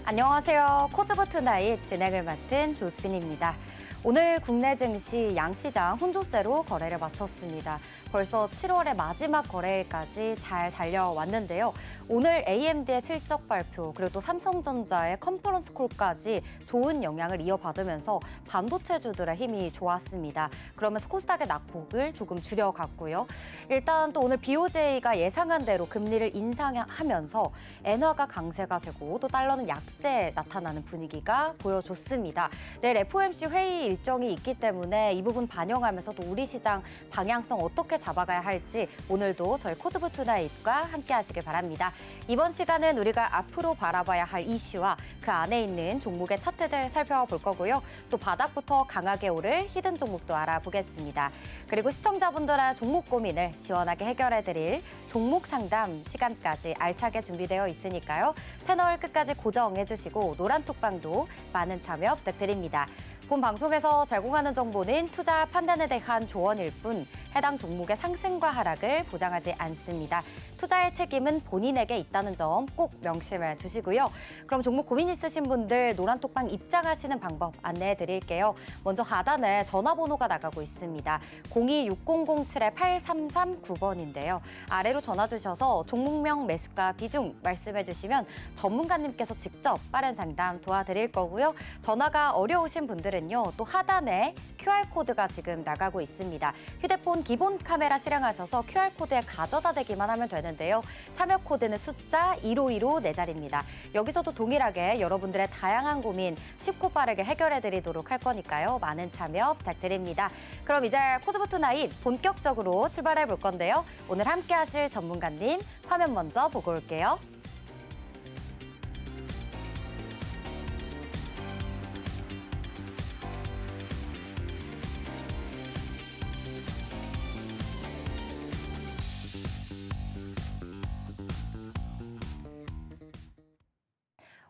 안녕하세요. 코즈부 투나잇 진행을 맡은 조수빈입니다. 오늘 국내 증시 양시장 혼조세로 거래를 마쳤습니다. 벌써 7월의 마지막 거래일까지 잘 달려왔는데요. 오늘 AMD의 실적 발표, 그리고 또 삼성전자의 컨퍼런스 콜까지 좋은 영향을 이어받으면서 반도체주들의 힘이 좋았습니다. 그러면서 코스닥의 낙폭을 조금 줄여갔고요. 일단 또 오늘 BOJ가 예상한 대로 금리를 인상하면서 엔화가 강세가 되고 또 달러는 약세 나타나는 분위기가 보여줬습니다. 내일 FOMC 회의 일정이 있기 때문에 이 부분 반영하면서 또 우리 시장 방향성 어떻게 잡아가야 할지 오늘도 저희 코즈부 투나잇과 함께 하시길 바랍니다. 이번 시간은 우리가 앞으로 바라봐야 할 이슈와 그 안에 있는 종목의 차트들 살펴볼 거고요. 또 바닥부터 강하게 오를 히든 종목도 알아보겠습니다. 그리고 시청자분들의 종목 고민을 시원하게 해결해드릴 종목 상담 시간까지 알차게 준비되어 있으니까요. 채널 끝까지 고정해주시고 노란 톡방도 많은 참여 부탁드립니다. 본 방송에서 제공하는 정보는 투자 판단에 대한 조언일 뿐 해당 종목의 상승과 하락을 보장하지 않습니다. 투자의 책임은 본인에게 있다는 점 꼭 명심해 주시고요. 그럼 종목 고민 있으신 분들 노란톡방 입장하시는 방법 안내해 드릴게요. 먼저 하단에 전화번호가 나가고 있습니다. 026007-8339번인데요. 아래로 전화 주셔서 종목명, 매수가, 비중 말씀해 주시면 전문가님께서 직접 빠른 상담 도와드릴 거고요. 전화가 어려우신 분들은요. 또 하단에 QR코드가 지금 나가고 있습니다. 휴대폰 기본 카메라 실행하셔서 QR코드에 가져다 대기만 하면 되는데요. 참여 코드는 숫자 1515 4자리입니다. 여기서도 동일하게 여러분들의 다양한 고민 쉽고 빠르게 해결해드리도록 할 거니까요. 많은 참여 부탁드립니다. 그럼 이제 코즈부 투나잇 본격적으로 출발해 볼 건데요. 오늘 함께 하실 전문가님 화면 먼저 보고 올게요.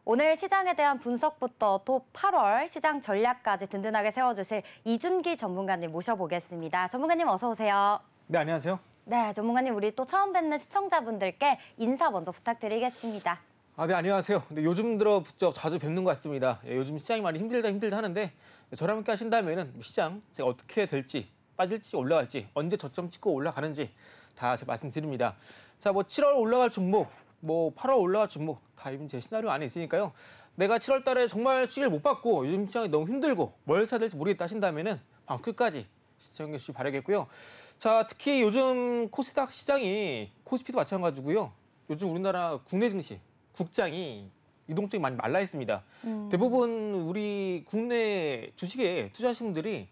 오늘 시장에 대한 분석부터 또 8월 시장 전략까지 든든하게 세워주실 이준기 전문가님 모셔보겠습니다. 전문가님 어서 오세요. 네, 안녕하세요. 네, 전문가님 우리 또 처음 뵙는 시청자분들께 인사 먼저 부탁드리겠습니다. 네, 안녕하세요. 근데 요즘 들어 부쩍 자주 뵙는 것 같습니다. 요즘 시장이 많이 힘들다 하는데 저랑 함께 하신다면은 시장 제가 어떻게 될지, 빠질지 올라갈지, 언제 저점 찍고 올라가는지 다 제가 말씀드립니다. 자, 뭐 7월 올라갈 종목, 뭐 8월 올라갈 종목 다 이미 제 시나리오 안에 있으니까요. 내가 7월 달에 정말 수익을 못 받고 요즘 시장이 너무 힘들고 뭘 사야 될지 모르겠다 하신다면은 방송 끝까지 시청해 주시기 바라겠고요. 자, 특히 요즘 코스닥 시장이 코스피도 마찬가지고요. 요즘 우리나라 국내 증시 국장이 유동성이 많이 말라 있습니다. 대부분 우리 국내 주식에 투자하신 분들이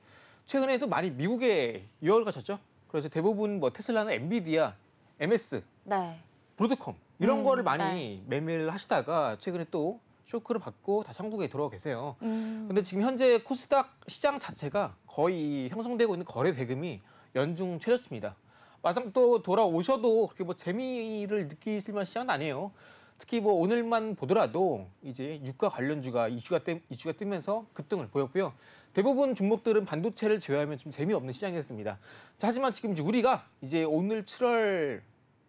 최근에도 많이 미국에 유학을 가셨죠. 그래서 대부분 뭐 테슬라나 엔비디아, MS, 네. 브로드컴 이런 거를 많이 네. 매매를 하시다가 최근에 또 쇼크를 받고 다시 한국에 들어와 계세요. 근데 지금 현재 코스닥 시장 자체가 거의 형성되고 있는 거래 대금이 연중 최저치입니다. 막상 또 돌아오셔도 그렇게 뭐 재미를 느끼실 만한 시장은 아니에요. 특히 뭐 오늘만 보더라도 이제 유가 관련주가 이슈가 뜨면서 급등을 보였고요. 대부분 종목들은 반도체를 제외하면 좀 재미없는 시장이었습니다. 자, 하지만 지금 이제 우리가 이제 오늘 7월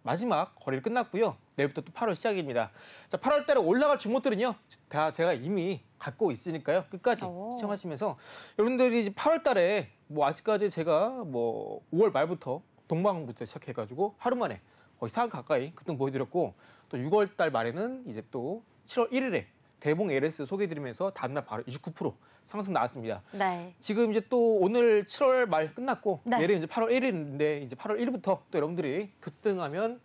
마지막 거래를 끝났고요. 내일부터 또 8월 시작입니다. 자, 8월 달에 올라갈 종목들은요. 다 제가 이미 갖고 있으니까요. 끝까지 시청하시면서 여러분들이 이제 8월 달에 뭐 아직까지 제가 뭐 5월 말부터 동방부터 시작해가지고 하루 만에 거의 4억 가까이 급등 보여드렸고 또 6월 달 말에는 이제 또 7월 1일에 대봉 LS 소개해드리면서 다음날 바로 29% 상승 나왔습니다. 네. 지금 이제 또 오늘 7월 말 끝났고 네. 내일은 이제 8월 1일인데 이제 8월 1일부터 또 여러분들이 급등하면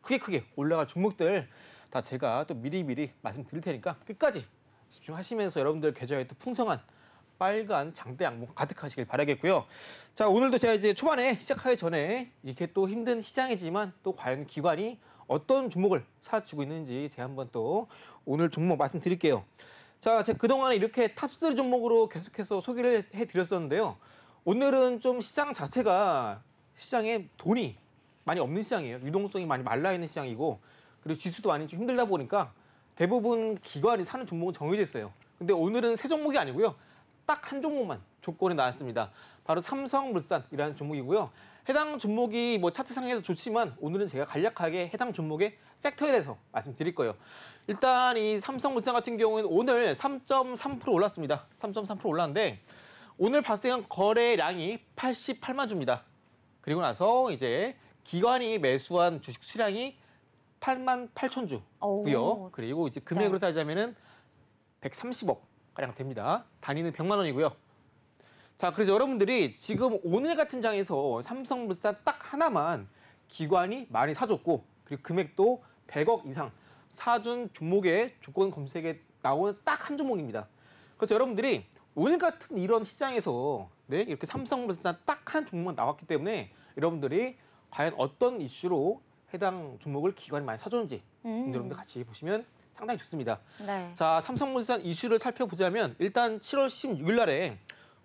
크게 올라갈 종목들 다 제가 또 미리미리 말씀드릴 테니까 끝까지 집중하시면서 여러분들 계좌에 또 풍성한 빨간 장대 양봉 가득하시길 바라겠고요. 자, 오늘도 제가 이제 초반에 시작하기 전에 이렇게 또 힘든 시장이지만 또 과연 기관이 어떤 종목을 사주고 있는지 제가 한번 또 오늘 종목 말씀드릴게요. 자, 제가 그동안에 이렇게 탑3 종목으로 계속해서 소개를 해드렸었는데요. 오늘은 좀 시장 자체가 시장에 돈이 많이 없는 시장이에요. 유동성이 많이 말라있는 시장이고 그리고 지수도 많이 좀 힘들다 보니까 대부분 기관이 사는 종목은 정해져 있어요. 근데 오늘은 세 종목이 아니고요. 딱 한 종목만 조건이 나왔습니다. 바로 삼성물산이라는 종목이고요. 해당 종목이 뭐 차트상에서 좋지만 오늘은 제가 간략하게 해당 종목의 섹터에 대해서 말씀드릴 거예요. 일단 이 삼성물산 같은 경우에는 오늘 3.3% 올랐습니다. 3.3% 올랐는데 오늘 발생한 거래량이 88만 주입니다. 그리고 나서 이제 기관이 매수한 주식 수량이 8만 8천 주고요. 그리고 이제 금액으로 따지자면은 130억 가량 됩니다. 단위는 100만 원이고요. 자, 그래서 여러분들이 지금 오늘 같은 장에서 삼성물산 딱 하나만 기관이 많이 사줬고 그리고 금액도 100억 이상 사준 종목의 조건 검색에 나오는 딱 한 종목입니다. 그래서 여러분들이 오늘 같은 이런 시장에서 네, 이렇게 삼성물산 딱 한 종목만 나왔기 때문에 여러분들이 과연 어떤 이슈로 해당 종목을 기관이 많이 사줬는지 여러분들 같이 보시면 상당히 좋습니다. 네. 자, 삼성물산 이슈를 살펴보자면 일단 7월 16일 날에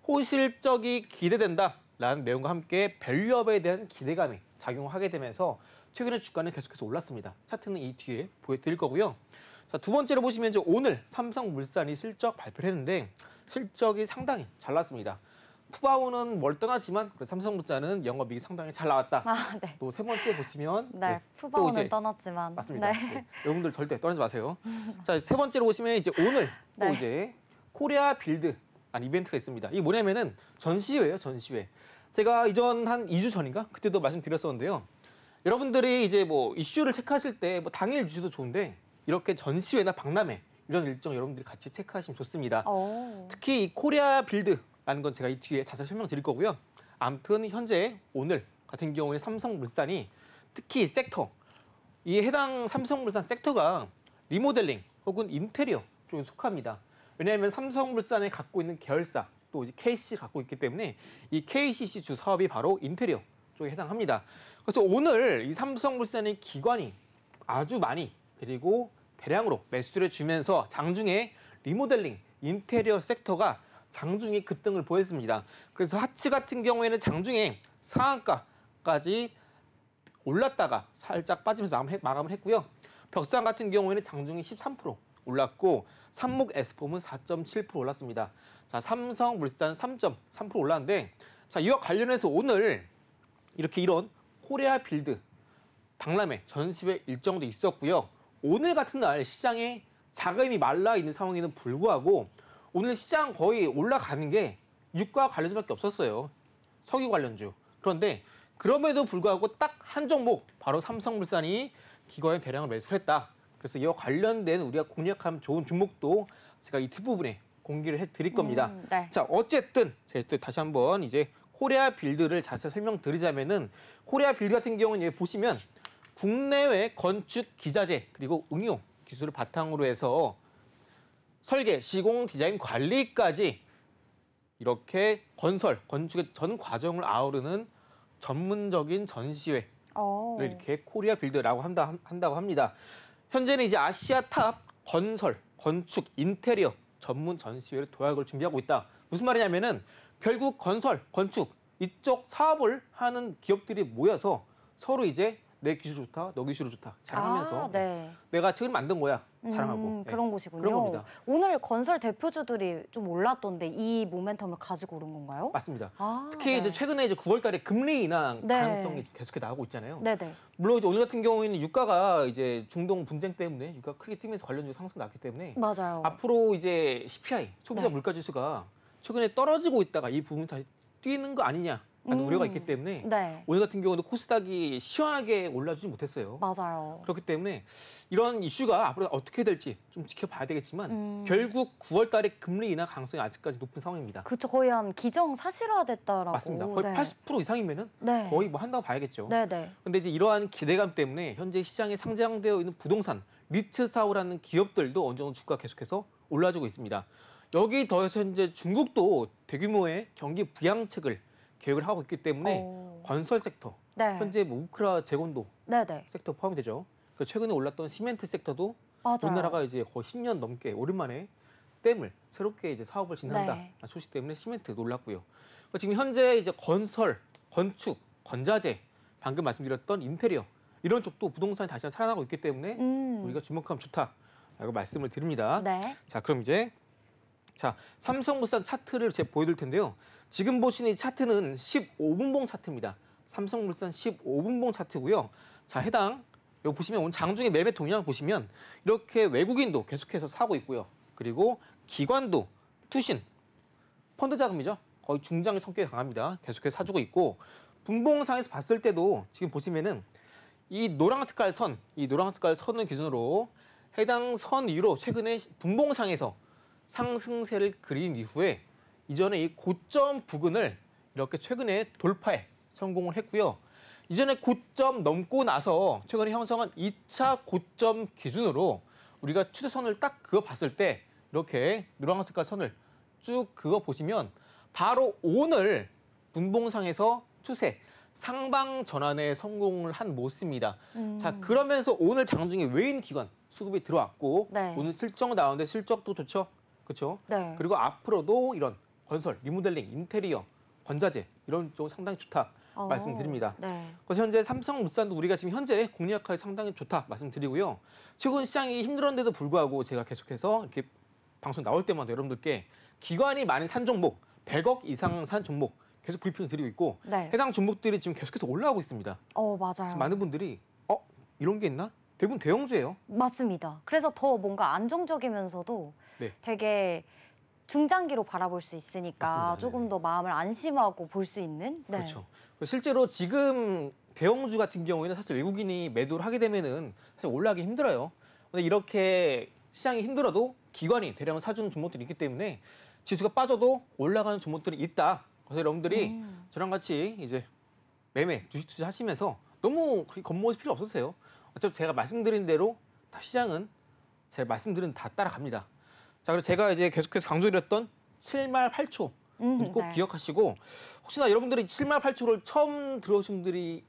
호실적이 기대된다라는 내용과 함께 밸류업에 대한 기대감이 작용하게 되면서 최근에 주가는 계속해서 올랐습니다. 차트는 이 뒤에 보여드릴 거고요. 자, 두 번째로 보시면 이제 오늘 삼성물산이 실적 발표를 했는데 실적이 상당히 잘 나왔습니다. 푸바오는 뭘 떠나지만 삼성물산은 영업이익이 상당히 잘 나왔다. 아, 네. 또 세 번째 보시면 네, 푸바오는 떠났지만. 맞습니다. 네. 네. 여러분들 절대 떠나지 마세요. 자, 세 번째로 보시면 이제 오늘 또 네. 이제 코리아 빌드 이벤트가 있습니다. 이게 뭐냐면은 전시회예요, 전시회. 제가 이전 한 2주 전인가 그때도 말씀드렸었는데요. 여러분들이 이제 뭐 이슈를 체크하실 때 뭐 당일 주셔도 좋은데 이렇게 전시회나 박람회 이런 일정 여러분들이 같이 체크하시면 좋습니다. 특히 이 코리아 빌드라는 건 제가 이 뒤에 자세히 설명드릴 거고요. 아무튼 현재 오늘 같은 경우에 삼성물산이 특히 섹터 이 해당 삼성물산 섹터가 리모델링 혹은 인테리어 쪽에 속합니다. 왜냐하면 삼성물산에 갖고 있는 계열사 또 이제 KCC 갖고 있기 때문에 이 KCC 주 사업이 바로 인테리어 쪽에 해당합니다. 그래서 오늘 이 삼성물산의 기관이 아주 많이 그리고 대량으로 매수를 주면서 장중에 리모델링 인테리어 섹터가 장중에 급등을 보였습니다. 그래서 하츠 같은 경우에는 장중에 상한가까지 올랐다가 살짝 빠지면서 마감을 했고요. 벽산 같은 경우에는 장중에 13% 올랐고 삼목 에스폼은 4.7% 올랐습니다. 자, 삼성물산 3.3% 올랐는데 자, 이와 관련해서 오늘 이렇게 이런 코리아 빌드 박람회 전시회 일정도 있었고요. 오늘 같은 날 시장에 자금이 말라 있는 상황에는 불구하고 오늘 시장 거의 올라가는 게 유가 관련주밖에 없었어요. 석유 관련주. 그런데 그럼에도 불구하고 딱 한 종목 바로 삼성물산이 기관에 대량을 매수를 했다. 그래서 이와 관련된 우리가 공략하면 좋은 종목도 제가 이 뒷부분에 공개를 해드릴 겁니다. 네. 자, 어쨌든 제가 또 다시 한번 이제 코리아 빌드를 자세히 설명드리자면은 코리아 빌드 같은 경우는 여기 보시면 국내외 건축 기자재 그리고 응용 기술을 바탕으로 해서 설계, 시공, 디자인, 관리까지 이렇게 건축의 전 과정을 아우르는 전문적인 전시회를 이렇게 코리아 빌드라고 한다고 합니다. 현재는 이제 아시아 탑 건설, 건축, 인테리어 전문 전시회를 도약을 준비하고 있다. 무슨 말이냐면은 결국 건설, 건축 이쪽 사업을 하는 기업들이 모여서 서로 이제 내 기술 좋다, 너 기술 좋다 자랑하면서 네. 내가 지금 만든 거야 자랑하고 그런 곳이군요. 그런 겁니다. 오늘 건설 대표주들이 좀 올랐던데 이 모멘텀을 가지고 오른 건가요? 맞습니다. 특히 네. 이제 최근에 이제 9월달에 금리 인하 네. 가능성이 계속해 나오고 있잖아요. 네네. 물론 이제 오늘 같은 경우에는 유가가 이제 중동 분쟁 때문에 유가 크게 뛰면서 관련주 상승 났기 때문에 맞아요. 앞으로 이제 CPI 소비자 네. 물가 지수가 최근에 떨어지고 있다가 이 부분이 다시 뛰는 거 아니냐. 라는 우려가 있기 때문에 네. 오늘 같은 경우도 코스닥이 시원하게 올라주지 못했어요. 맞아요. 그렇기 때문에 이런 이슈가 앞으로 어떻게 될지 좀 지켜봐야 되겠지만 결국 9월 달에 금리 인하 가능성이 아직까지 높은 상황입니다. 그렇죠. 거의 한 기정사실화됐다라고. 맞습니다. 거의 네. 80% 이상이면은 네. 거의 뭐 한다고 봐야겠죠. 네네. 근데 이제 이러한 기대감 때문에 현재 시장에 상장되어 있는 부동산 리츠사오라는 기업들도 어느 정도 주가 계속해서 올라주고 있습니다. 여기 더해서 현재 중국도 대규모의 경기 부양책을 계획을 하고 있기 때문에 건설 섹터, 네. 현재 뭐 우크라 재건도 네네. 섹터 포함이 되죠. 그래서 최근에 올랐던 시멘트 섹터도 맞아요. 우리나라가 이제 거의 10년 넘게 오랜만에 댐을 새롭게 이제 사업을 진행한다 네. 소식 때문에 시멘트 놀랐고요. 지금 현재 이제 건설, 건축, 건자재, 방금 말씀드렸던 인테리어 이런 쪽도 부동산이 다시 살아나고 있기 때문에 우리가 주목하면 좋다라고 말씀을 드립니다. 네. 자, 그럼 이제 자, 삼성물산 차트를 제가 보여드릴 텐데요. 지금 보시는 이 차트는 15분봉 차트입니다. 삼성물산 15분봉 차트고요. 자, 해당 여기 보시면 오늘 장중에 매매 동향 보시면 이렇게 외국인도 계속해서 사고 있고요. 그리고 기관도 투신, 펀드 자금이죠. 거의 중장기 성격이 강합니다. 계속해서 사주고 있고 분봉상에서 봤을 때도 지금 보시면은 이 노란 색깔 선, 이 노란 색깔 선을 기준으로 해당 선 위로 최근에 분봉상에서 상승세를 그린 이후에 이전에 이 고점 부근을 이렇게 최근에 돌파에 성공을 했고요. 이전에 고점 넘고 나서 최근에 형성한 2차 고점 기준으로 우리가 추세선을 딱 그어 봤을 때 이렇게 노란 색깔 선을 쭉 그어 보시면 바로 오늘 분봉상에서 추세 상방 전환에 성공을 한 모습입니다. 자, 그러면서 오늘 장중에 외인 기관 수급이 들어왔고 네. 오늘 실적 나오는데 실적도 좋죠. 그렇죠? 네. 그리고 앞으로도 이런 건설, 리모델링, 인테리어, 건자재 이런 쪽 상당히 좋다 말씀드립니다. 네. 그래서 현재 삼성물산도 우리가 지금 현재 공략하기 상당히 좋다 말씀드리고요. 최근 시장이 힘들었는데도 불구하고 제가 계속해서 이렇게 방송 나올 때마다 여러분들께 기관이 많이 산 종목, 100억 이상 산 종목 계속 브리핑을 드리고 있고 네. 해당 종목들이 지금 계속해서 올라오고 있습니다. 맞아요. 그래서 많은 분들이 이런 게 있나? 대부분 대형주예요. 맞습니다. 그래서 더 뭔가 안정적이면서도 네. 되게 중장기로 바라볼 수 있으니까 맞습니다. 조금 네. 더 마음을 안심하고 볼 수 있는. 네. 그렇죠. 실제로 지금 대형주 같은 경우에는 사실 외국인이 매도를 하게 되면은 사실 올라가기 힘들어요. 근데 이렇게 시장이 힘들어도 기관이 대량 사주는 종목들이 있기 때문에 지수가 빠져도 올라가는 종목들이 있다. 그래서 여러분들이 저랑 같이 이제 매매, 주식 투자하시면서 너무 그렇게 겁먹을 필요 없으세요. 어차피 제가 말씀드린 대로 다 시장은 제가 말씀드린 다 따라갑니다. 자, 그래서 제가 이제 계속해서 강조드렸던 7말 8초 꼭 네. 기억하시고 혹시나 여러분들이 7말 8초를 처음 들어오신 분들이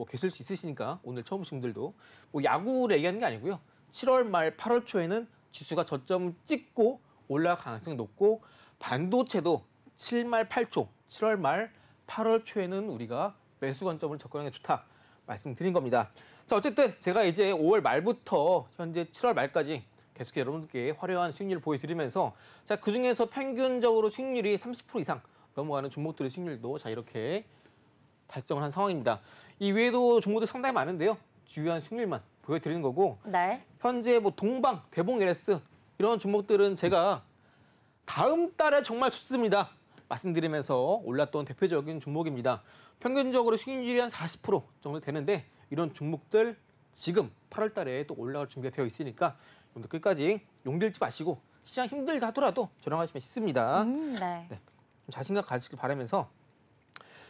계실 수 있으시니까 오늘 처음 오신 분들도 뭐 야구를 얘기하는 게 아니고요. 7월 말 8월 초에는 지수가 저점 찍고 올라갈 가능성이 높고 반도체도 7말 8초, 7월 말 8월 초에는 우리가 매수 관점을 접근하는 게 좋다 말씀드린 겁니다. 자, 어쨌든 제가 이제 5월 말부터 현재 7월 말까지 계속 여러분들께 화려한 수익률을 보여드리면서 자, 그중에서 평균적으로 수익률이 30% 이상 넘어가는 종목들의 수익률도 자 이렇게 달성을 한 상황입니다. 이 외에도 종목들 상당히 많은데요. 주요한 수익률만 보여드리는 거고 네. 현재 뭐 동방, 대봉 LS 이런 종목들은 제가 다음 달에 정말 좋습니다 말씀드리면서 올랐던 대표적인 종목입니다. 평균적으로 수익률이 한 40% 정도 되는데 이런 종목들 지금 8월 달에 또 올라갈 준비가 되어 있으니까 여러분들 끝까지 용들지 마시고 시장 힘들다 하더라도 저랑 하시면 쉽습니다. 네. 네, 좀 자신감 가지길 바라면서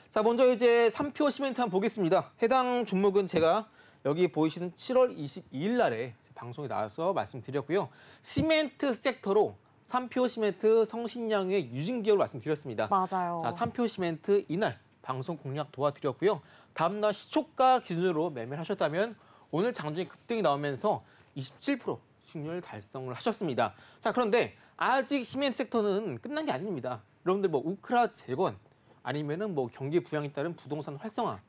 자, 먼저 이제 3표 시멘트 한번 보겠습니다. 해당 종목은 제가 여기 보이시는 7월 22일 날에 방송에 나와서 말씀드렸고요. 시멘트 섹터로 3표 시멘트 성신양의 유진기업을 말씀드렸습니다. 맞아요. 자, 3표 시멘트 이날 방송 공략 도와드렸고요. 다음날 시초가 기준으로 매매를 하셨다면 오늘 장중에 급등이 나오면서 27% 수익률 달성을 하셨습니다. 자, 그런데 아직 시멘트 섹터는 끝난 게 아닙니다. 여러분들 뭐 우크라 재건 아니면은 뭐 경기 부양에 따른 부동산 활성화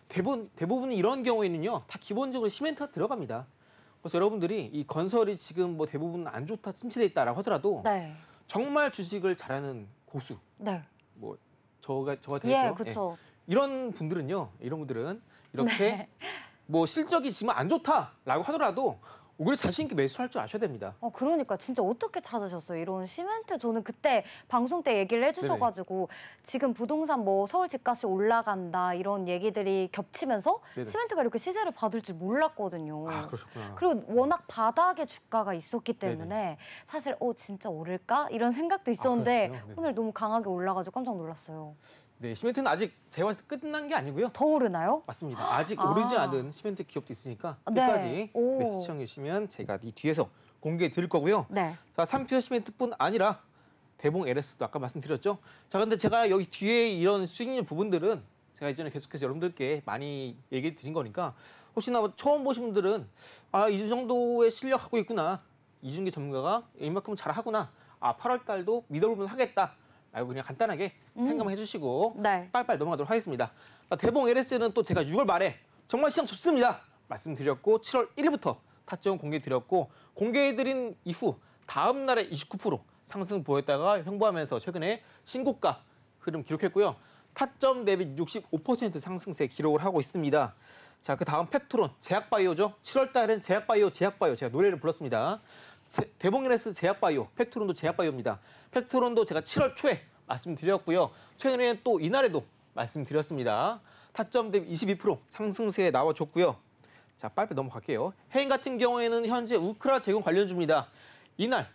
대부분 이런 경우에는요 다 기본적으로 시멘트가 들어갑니다. 그래서 여러분들이 이 건설이 지금 뭐 대부분 안 좋다 침체돼 있다라고 하더라도 네. 정말 주식을 잘하는 고수 네. 뭐 저가 되겠죠. 예, 그렇죠. 이런 분들은요 이런 분들은 이렇게 네. 뭐 실적이 지금 안 좋다라고 하더라도 오히려 자신 있게 매수할 줄 아셔야 됩니다. 그러니까 진짜 어떻게 찾으셨어요? 이런 시멘트 저는 그때 방송 때 얘기를 해주셔가지고 지금 부동산 뭐 서울 집값이 올라간다 이런 얘기들이 겹치면서 네네. 시멘트가 이렇게 시세를 받을 줄 몰랐거든요. 아, 그러셨구나. 그리고 워낙 바닥의 주가가 있었기 때문에 사실 진짜 오를까? 이런 생각도 있었는데 그렇죠. 네네. 오늘 너무 강하게 올라가지고 깜짝 놀랐어요. 네, 시멘트는 아직 제가 봤을 때 끝난 게 아니고요. 더 오르나요? 맞습니다. 아직 아. 오르지 않은 시멘트 기업도 있으니까 네. 끝까지 오. 시청해 주시면 제가 이 뒤에서 공개해 드릴 거고요. 네. 자, 3표 시멘트뿐 아니라 대봉 LS도 아까 말씀드렸죠. 자, 근데 제가 여기 뒤에 이런 수익률 부분들은 제가 이전에 계속해서 여러분들께 많이 얘기 드린 거니까 혹시나 뭐 처음 보신 분들은 이 정도의 실력 갖고 있구나. 이준기 전문가가 이만큼 잘하구나. 8월 달도 믿어보면 하겠다. 라고 그냥 간단하게 생각만 해주시고 네. 빨리빨리 넘어가도록 하겠습니다. 대봉 LS는 또 제가 6월 말에 정말 시장 좋습니다. 말씀드렸고 7월 1일부터 타점 공개드렸고 공개해드린 이후 다음 날에 29% 상승 보였다가 횡보하면서 최근에 신고가 흐름 기록했고요. 타점 대비 65% 상승세 기록을 하고 있습니다. 자, 그 다음 펩트론, 제약바이오죠. 7월 달엔 제약바이오 제가 노래를 불렀습니다. 대봉이네스 제약바이오, 펩트론도 제약바이오입니다. 펩트론도 제가 7월 초에 말씀드렸고요. 최근에 또 이날에도 말씀드렸습니다. 타점 대비 22% 상승세에 나와줬고요. 자, 빨리 넘어갈게요. 해인 같은 경우에는 현재 우크라 제공 관련주입니다. 이날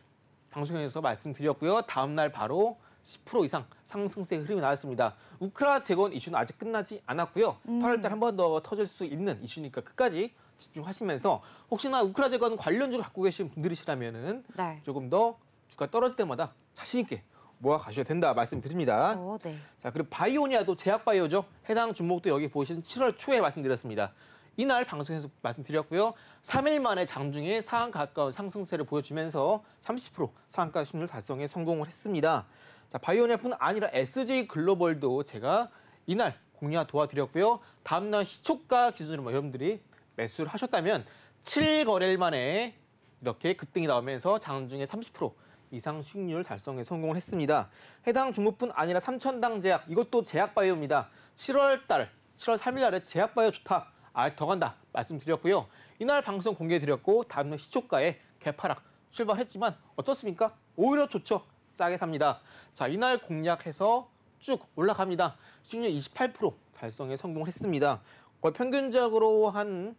방송에서 말씀드렸고요. 다음 날 바로 10% 이상 상승세 흐름이 나왔습니다. 우크라 재건 이슈는 아직 끝나지 않았고요. 8월 달 한 번 더 터질 수 있는 이슈니까 끝까지 집중하시면서 혹시나 우크라 재건 관련주를 갖고 계신 분들이시라면은 네. 조금 더 주가 떨어질 때마다 자신 있게 모아 가셔야 된다 말씀드립니다. 네. 자, 그리고 바이오니아도 제약바이오죠. 해당 종목도 여기 보시는 7월 초에 말씀드렸습니다. 이날 방송에서 말씀드렸고요. 3일 만에 장중에 상한 가까운 상승세를 보여주면서 30% 상한가 수익률 달성에 성공을 했습니다. 자, 바이오니아뿐 아니라 SJ글로벌도 제가 이날 공략 도와드렸고요. 다음날 시초가 기준으로 여러분들이 매수를 하셨다면 7거래일 만에 이렇게 급등이 나오면서 장중에 30% 이상 수익률 달성에 성공을 했습니다. 해당 종목뿐 아니라 삼천당 제약, 이것도 제약바이오입니다. 7월 3일 날에 제약바이오 좋다, 아직 더 간다 말씀드렸고요. 이날 방송 공개해드렸고 다음날 시초가에 개파락 출발했지만 어떻습니까? 오히려 좋죠. 싸게 삽니다. 자, 이날 공략해서 쭉 올라갑니다. 수익률 28% 달성에 성공을 했습니다. 거의 평균적으로 한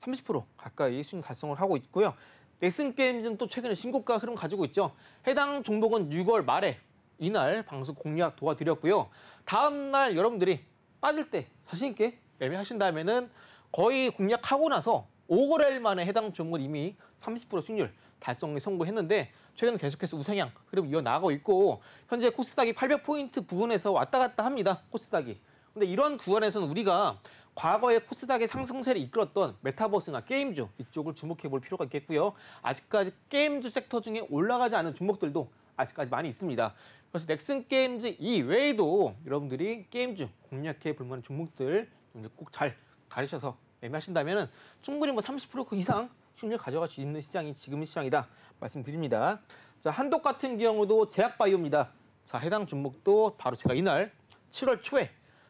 30% 가까이 수익 달성을 하고 있고요. 넥슨게임즈는 또 최근에 신고가 흐름 가지고 있죠. 해당 종목은 6월 말에 이날 방송 공략 도와드렸고요. 다음 날 여러분들이 빠질 때 자신 있게 매매하신다면은 거의 공략하고 나서 5거래일 만에 해당 종목은 이미 30% 수익률 달성에 성공했는데 최근 계속해서 우상향 흐름 이어나가고 있고 현재 코스닥이 800포인트 부근에서 왔다 갔다 합니다. 코스닥이. 근데 이런 구간에서는 우리가 과거에 코스닥의 상승세를 이끌었던 메타버스나 게임주 이쪽을 주목해 볼 필요가 있겠고요. 아직까지 게임주 섹터 중에 올라가지 않은 종목들도 아직까지 많이 있습니다. 그래서 넥슨게임즈 이외에도 여러분들이 게임주 공략해 볼 만한 종목들 꼭 잘 가리셔서 매매하신다면 충분히 뭐 30% 이상 수익률 가져갈 수 있는 시장이 지금의 시장이다 말씀드립니다. 자, 한독 같은 경우도 제약바이오입니다. 자, 해당 종목도 바로 제가 이날 7월 초에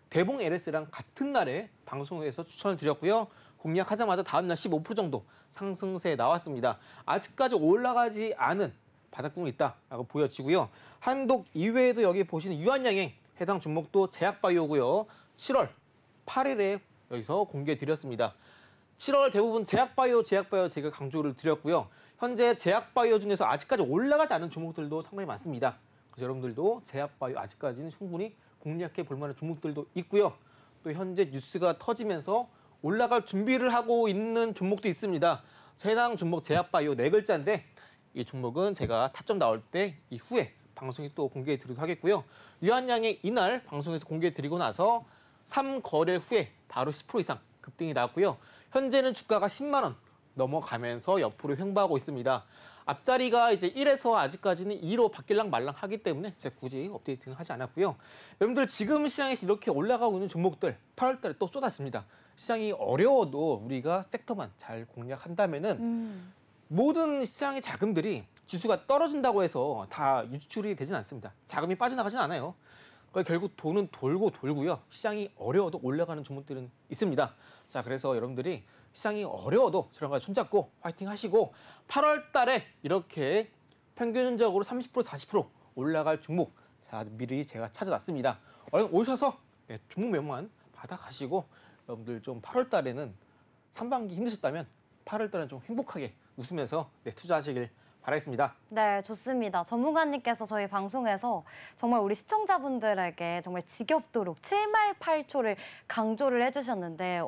대봉 LS랑 같은 날에 방송에서 추천을 드렸고요. 공략하자마자 다음날 15% 정도 상승세에 나왔습니다. 아직까지 올라가지 않은 바닥구멍이 있다라고 보여지고요. 한독 이외에도 여기 보시는 유한양행 해당 종목도 제약바이오고요. 7월 8일에 여기서 공개드렸습니다. 7월 대부분 제약바이오 제가 강조를 드렸고요. 현재 제약바이오 중에서 아직까지 올라가지 않은 종목들도 상당히 많습니다. 그래서 여러분들도 제약바이오 아직까지는 충분히 공략해 볼 만한 종목들도 있고요. 또 현재 뉴스가 터지면서 올라갈 준비를 하고 있는 종목도 있습니다. 해당 종목 제약바이오 4글자인데 이 종목은 제가 타점 나올 때 이후에 방송에 또 공개해 드리도록 하겠고요. 유한양의 이날 방송에서 공개해 드리고 나서 3거래 후에 바로 10% 이상 급등이 나왔고요. 현재는 주가가 10만 원 넘어가면서 옆으로 횡보하고 있습니다. 앞자리가 이제 1에서 아직까지는 2로 바뀔랑 말랑 하기 때문에 제가 굳이 업데이트는 하지 않았고요. 여러분들 지금 시장에서 이렇게 올라가고 있는 종목들 8월 달에 또 쏟아집니다. 시장이 어려워도 우리가 섹터만 잘 공략한다면은 모든 시장의 자금들이 지수가 떨어진다고 해서 다 유출이 되진 않습니다. 자금이 빠져나가진 않아요. 그러니까 결국 돈은 돌고 돌고요. 시장이 어려워도 올라가는 종목들은 있습니다. 자, 그래서 여러분들이 시장이 어려워도 저런 거 손잡고 화이팅 하시고 8월 달에 이렇게 평균적으로 30% 40% 올라갈 종목 자, 미리 제가 찾아놨습니다. 얼른 오셔서 종목 몇만 받아가시고 여러분들 좀 8월 달에는 상반기 힘드셨다면 8월 달은 좀 행복하게 웃으면서 투자하시길 바라겠습니다. 네, 좋습니다. 전문가님께서 저희 방송에서 정말 우리 시청자분들에게 정말 지겹도록 7말 8초를 강조를 해주셨는데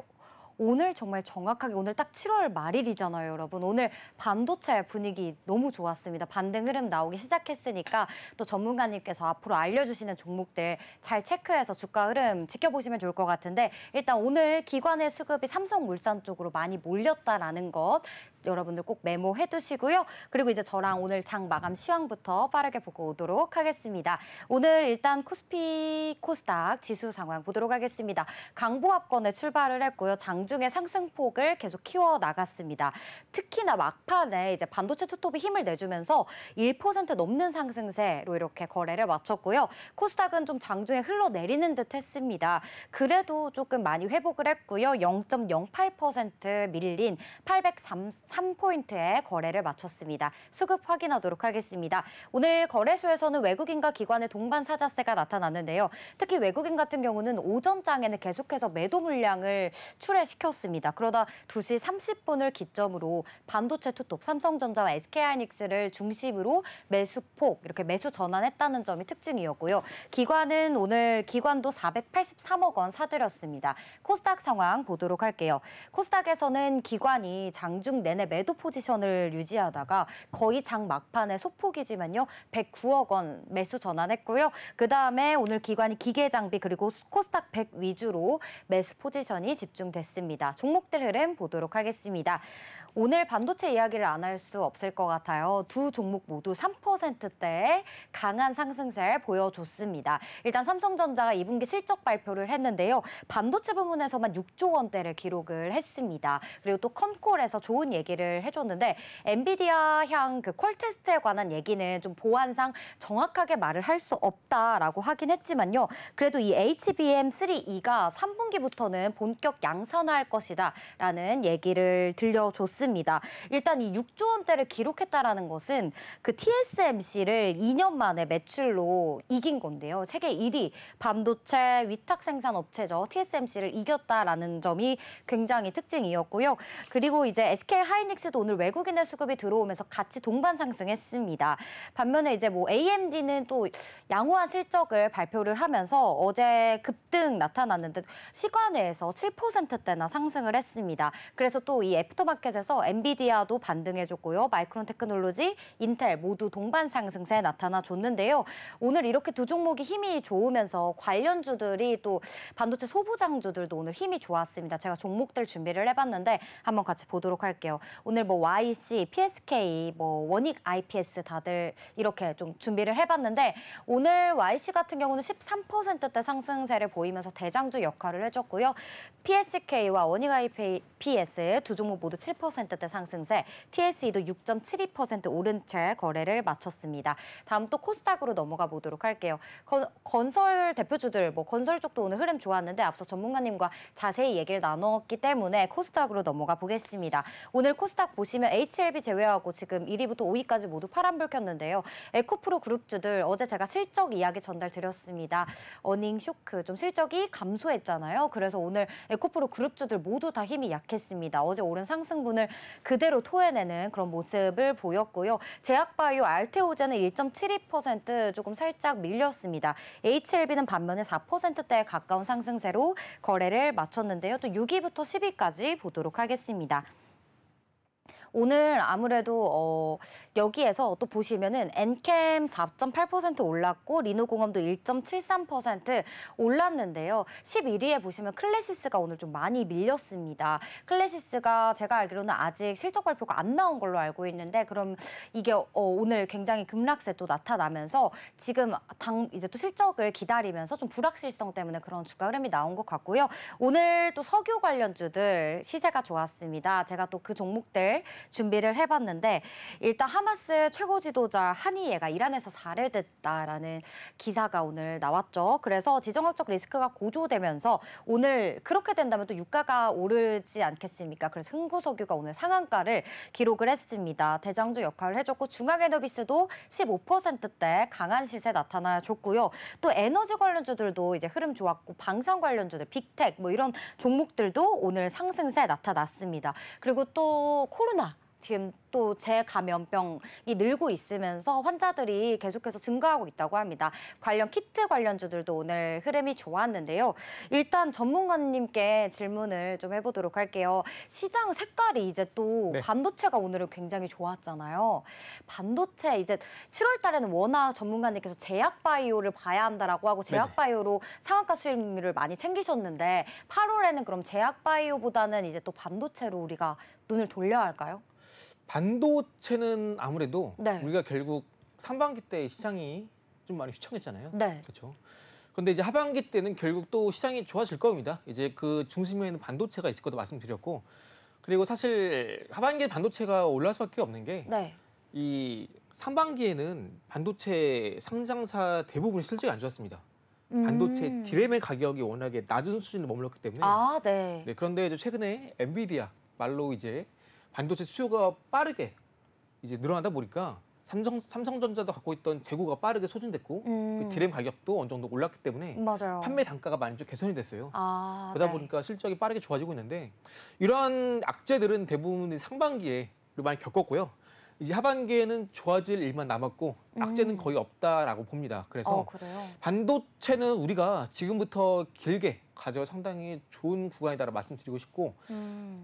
오늘 정말 정확하게 오늘 딱 7월 말일이잖아요, 여러분. 오늘 반도체 분위기 너무 좋았습니다. 반등 흐름 나오기 시작했으니까 또 전문가님께서 앞으로 알려주시는 종목들 잘 체크해서 주가 흐름 지켜보시면 좋을 것 같은데 일단 오늘 기관의 수급이 삼성물산 쪽으로 많이 몰렸다라는 것 여러분들 꼭 메모해 두시고요. 그리고 이제 저랑 오늘 장 마감 시황부터 빠르게 보고 오도록 하겠습니다. 오늘 일단 코스피 코스닥 지수 상황 보도록 하겠습니다. 강보합권에 출발을 했고요. 장 장중의 상승폭을 계속 키워 나갔습니다. 특히나 막판에 이제 반도체 투톱이 힘을 내주면서 1% 넘는 상승세로 이렇게 거래를 마쳤고요. 코스닥은 좀 장중에 흘러내리는 듯 했습니다. 그래도 조금 많이 회복을 했고요. 0.08% 밀린 803포인트의 거래를 마쳤습니다. 수급 확인하도록 하겠습니다. 오늘 거래소에서는 외국인과 기관의 동반 사자세가 나타났는데요. 특히 외국인 같은 경우는 오전장에는 계속해서 매도 물량을 출회시켰습니다. 그러다 2시 30분을 기점으로 반도체 투톱 삼성전자와 SK하이닉스를 중심으로 매수폭 이렇게 매수 전환했다는 점이 특징이었고요. 오늘 기관도 483억 원 사들였습니다. 코스닥 상황 보도록 할게요. 코스닥에서는 기관이 장중 내내 매도 포지션을 유지하다가 거의 장 막판에 소폭이지만요. 109억 원 매수 전환했고요. 그다음에 오늘 기관이 기계 장비 그리고 코스닥 100 위주로 매수 포지션이 집중됐습니다. 종목들 흐름 보도록 하겠습니다. 오늘 반도체 이야기를 안 할 수 없을 것 같아요. 두 종목 모두 3%대의 강한 상승세를 보여줬습니다. 일단 삼성전자가 2분기 실적 발표를 했는데요. 반도체 부문에서만 6조 원대를 기록을 했습니다. 그리고 또 컨콜에서 좋은 얘기를 해줬는데 엔비디아향 그 퀄 테스트에 관한 얘기는 좀 보안상 정확하게 말을 할 수 없다라고 하긴 했지만요. 그래도 이 HBM3E가 3분기부터는 본격 양산화할 것이다라는 얘기를 들려줬습니다. 일단 이 6조 원대를 기록했다라는 것은 그 TSMC를 2년 만에 매출로 이긴 건데요. 세계 1위 반도체 위탁 생산 업체죠. TSMC를 이겼다라는 점이 굉장히 특징이었고요. 그리고 이제 SK 하이닉스도 오늘 외국인의 수급이 들어오면서 같이 동반 상승했습니다. 반면에 이제 뭐 AMD는 또 양호한 실적을 발표를 하면서 어제 급등 나타났는데 시간외에서 7%대나 상승을 했습니다. 그래서 또 이 애프터마켓에서 엔비디아도 반등해줬고요. 마이크론 테크놀로지, 인텔 모두 동반 상승세 나타나줬는데요. 오늘 이렇게 두 종목이 힘이 좋으면서 관련주들이 또 반도체 소부장주들도 오늘 힘이 좋았습니다. 제가 종목들 준비를 해봤는데 한번 같이 보도록 할게요. 오늘 뭐 YC, PSK, 뭐 원익 IPS 다들 이렇게 좀 준비를 해봤는데 오늘 YC 같은 경우는 13%대 상승세를 보이면서 대장주 역할을 해줬고요. PSK와 원익 IPS 두 종목 모두 7%대 상승세, TSE도 6.72% 오른 채 거래를 마쳤습니다. 다음 또 코스닥으로 넘어가 보도록 할게요. 건설 대표주들, 뭐 건설 쪽도 오늘 흐름 좋았는데 앞서 전문가님과 자세히 얘기를 나눴기 때문에 코스닥으로 넘어가 보겠습니다. 오늘 코스닥 보시면 HLB 제외하고 지금 1위부터 5위까지 모두 파란불 켰는데요. 에코프로 그룹주들 어제 제가 실적 이야기 전달 드렸습니다. 어닝 쇼크 좀 실적이 감소했잖아요. 그래서 오늘 에코프로 그룹주들 모두 다 힘이 약했습니다. 어제 오른 상승분을 그대로 토해내는 그런 모습을 보였고요. 제약바이오 알테오제는 1.72% 조금 살짝 밀렸습니다. HLB는 반면에 4%대에 가까운 상승세로 거래를 마쳤는데요. 또 6위부터 10위까지 보도록 하겠습니다. 오늘 아무래도 여기에서 또 보시면은 엔캠 4.8% 올랐고 리노공업도 1.73% 올랐는데요. 11위에 보시면 클래시스가 오늘 좀 많이 밀렸습니다. 클래시스가 제가 알기로는 아직 실적 발표가 안 나온 걸로 알고 있는데 그럼 이게 오늘 굉장히 급락세 또 나타나면서 지금 이제 또 실적을 기다리면서 좀 불확실성 때문에 그런 주가 흐름이 나온 것 같고요. 오늘 또 석유 관련주들 시세가 좋았습니다. 제가 또 그 종목들 준비를 해봤는데 일단 하마스 최고 지도자 하니예가 이란에서 살해됐다라는 기사가 오늘 나왔죠. 그래서 지정학적 리스크가 고조되면서 오늘 그렇게 된다면 또 유가가 오르지 않겠습니까? 그래서 흥구석유가 오늘 상한가를 기록을 했습니다. 대장주 역할을 해줬고 중앙에너비스도 15%대 강한 시세 나타나줬고요. 또 에너지 관련주들도 이제 흐름 좋았고 방산 관련주들, 빅텍 뭐 이런 종목들도 오늘 상승세 나타났습니다. 그리고 또 코로나 지금 또 재감염병이 늘고 있으면서 환자들이 계속해서 증가하고 있다고 합니다. 관련 키트 관련주들도 오늘 흐름이 좋았는데요. 일단 전문가님께 질문을 좀 해보도록 할게요. 시장 색깔이 이제 또 네. 반도체가 오늘은 굉장히 좋았잖아요. 반도체 이제 7월 달에는 워낙 전문가님께서 제약바이오를 봐야 한다라고 하고 제약바이오로 상한가 수익률을 많이 챙기셨는데 8월에는 그럼 제약바이오보다는 이제 또 반도체로 우리가 눈을 돌려야 할까요? 반도체는 아무래도 네. 우리가 결국 상반기 때 시장이 좀 많이 휘청했잖아요. 네. 그렇죠. 근데 이제 하반기 때는 결국 또 시장이 좋아질 겁니다. 이제 그 중심에는 반도체가 있을 것도 말씀드렸고, 그리고 사실 하반기에 반도체가 올라갈 수밖에 없는 게 네. 이 상반기에는 반도체 상장사 대부분 실적이 안 좋았습니다. 반도체 디램의 가격이 워낙에 낮은 수준에 머물렀기 때문에. 아, 네. 네, 그런데 이제 최근에 엔비디아 말로 이제 반도체 수요가 빠르게 이제 늘어나다 보니까 삼성전자도 갖고 있던 재고가 빠르게 소진됐고 그 디램 가격도 어느 정도 올랐기 때문에 맞아요. 판매 단가가 많이 좀 개선이 됐어요. 아, 그러다 네. 보니까 실적이 빠르게 좋아지고 있는데 이러한 악재들은 대부분 상반기에 많이 겪었고요. 이제 하반기에는 좋아질 일만 남았고 악재는 거의 없다라고 봅니다. 그래서 그래요? 반도체는 우리가 지금부터 길게 가져가 상당히 좋은 구간이다라고 말씀드리고 싶고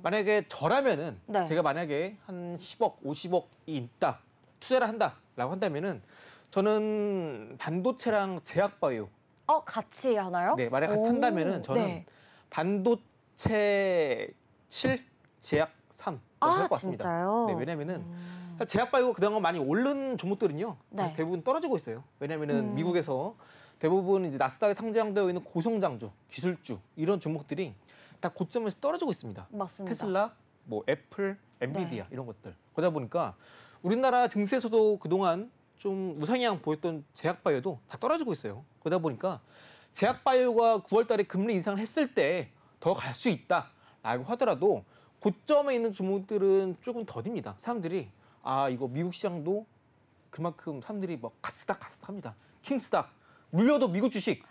만약에 저라면은 네. 제가 만약에 한 10억, 50억이 있다, 투자를 한다라고 한다면은 저는 반도체랑 제약바이오 같이 하나요? 네, 만약 같이 산다면은 저는 네. 반도체 7, 제약 3 할 것 같습니다. 진짜요? 네, 왜냐면은 제약바이오가 그동안 많이 오른 종목들은요. 네. 다시 대부분 떨어지고 있어요. 왜냐면은 미국에서 대부분 이제 나스닥에 상장되어 있는 고성장주, 기술주 이런 종목들이 다 고점에서 떨어지고 있습니다. 맞습니다. 테슬라, 뭐 애플, 엔비디아 이런 것들. 그러다 보니까 우리나라 증시에서도 그동안 좀 우상향 보였던 제약바이오도 다 떨어지고 있어요. 그러다 보니까 제약바이오가 9월 달에 금리 인상을 했을 때 더 갈 수 있다라고 하더라도 고점에 있는 종목들은 조금 더딥니다. 사람들이 이거 미국 시장도 그만큼 사람들이 뭐 카스닥 합니다. 킹스닥 물려도 미국 주식.